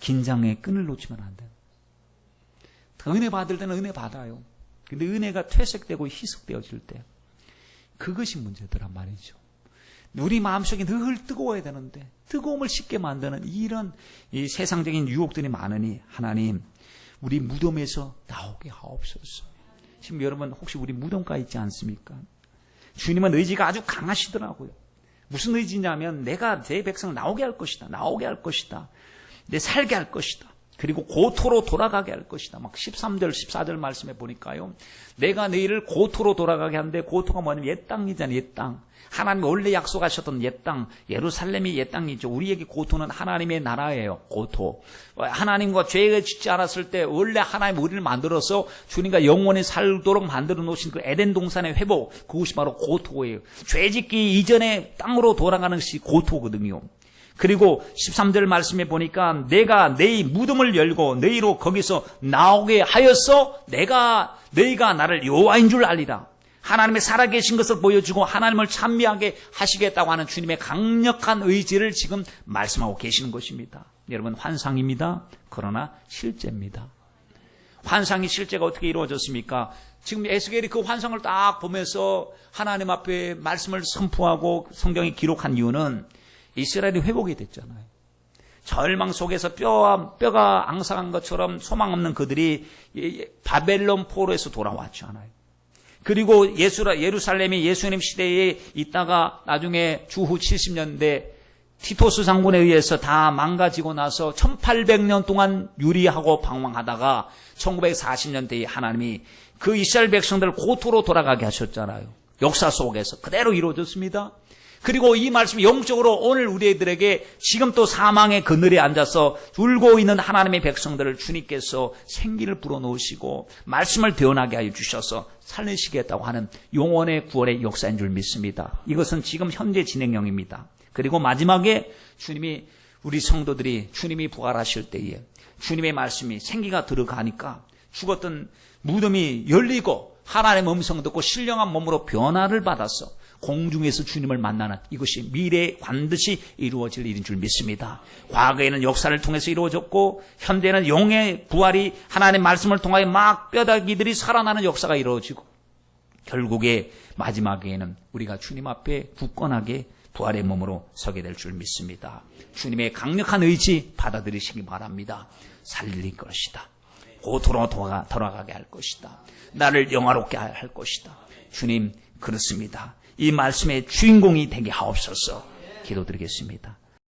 긴장의 끈을 놓치면 안 돼. 은혜 받을 때는 은혜 받아요. 근데 은혜가 퇴색되고 희석되어질 때, 그것이 문제더란 말이죠. 우리 마음속에 늘 뜨거워야 되는데 뜨거움을 쉽게 만드는 이런 이 세상적인 유혹들이 많으니 하나님, 우리 무덤에서 나오게 하옵소서. 지금 여러분 혹시 우리 무덤가 있지 않습니까? 주님은 의지가 아주 강하시더라고요. 무슨 의지냐면 내가 내 백성을 나오게 할 것이다. 나오게 할 것이다. 내 살게 할 것이다. 그리고 고토로 돌아가게 할 것이다. 막 13절, 14절 말씀해 보니까요. 내가 너희를 고토로 돌아가게 하는데, 고토가 뭐냐면 옛 땅이잖아요. 옛 땅. 하나님이 원래 약속하셨던 옛 땅, 예루살렘이 옛 땅이죠. 우리에게 고토는 하나님의 나라예요. 고토. 하나님과 죄를 짓지 않았을 때 원래 하나님 우리를 만들어서 주님과 영원히 살도록 만들어 놓으신 그 에덴 동산의 회복, 그것이 바로 고토예요. 죄 짓기 이전에 땅으로 돌아가는 것이 고토거든요. 그리고 13절 말씀에 보니까 내가 네 무덤을 열고 너희로 거기서 나오게 하여서 너희가 나를 여호와인 줄 알리라. 하나님의 살아계신 것을 보여주고 하나님을 찬미하게 하시겠다고 하는 주님의 강력한 의지를 지금 말씀하고 계시는 것입니다. 여러분, 환상입니다. 그러나 실제입니다. 환상이 실제가 어떻게 이루어졌습니까? 지금 에스겔이 그 환상을 딱 보면서 하나님 앞에 말씀을 선포하고 성경에 기록한 이유는 이스라엘이 회복이 됐잖아요. 절망 속에서 뼈가 앙상한 것처럼 소망 없는 그들이 바벨론 포로에서 돌아왔잖아요. 그리고 예루살렘이 예수님 시대에 있다가 나중에 주후 70년대 티토스 장군에 의해서 다 망가지고 나서 1800년 동안 유리하고 방황하다가 1940년대에 하나님이 그 이스라엘 백성들을 고토로 돌아가게 하셨잖아요. 역사 속에서 그대로 이루어졌습니다. 그리고 이 말씀이 영적으로 오늘 우리들에게 지금 또 사망의 그늘에 앉아서 울고 있는 하나님의 백성들을 주님께서 생기를 불어넣으시고 말씀을 대언하게 하여 주셔서 살리시겠다고 하는 영원의 구원의 역사인 줄 믿습니다. 이것은 지금 현재 진행형입니다. 그리고 마지막에 주님이, 우리 성도들이 주님이 부활하실 때에 주님의 말씀이 생기가 들어가니까 죽었던 무덤이 열리고 하나님의 음성 듣고 신령한 몸으로 변화를 받았어. 공중에서 주님을 만나는 이것이 미래에 반드시 이루어질 일인 줄 믿습니다. 과거에는 역사를 통해서 이루어졌고 현대는 영의 부활이 하나님의 말씀을 통하여 막 뼈다귀들이 살아나는 역사가 이루어지고 결국에 마지막에는 우리가 주님 앞에 굳건하게 부활의 몸으로 서게 될 줄 믿습니다. 주님의 강력한 의지 받아들이시기 바랍니다. 살릴 것이다. 고토로 돌아가게 할 것이다. 나를 영화롭게 할 것이다. 주님, 그렇습니다. 이 말씀의 주인공이 되게 하옵소서. 기도드리겠습니다.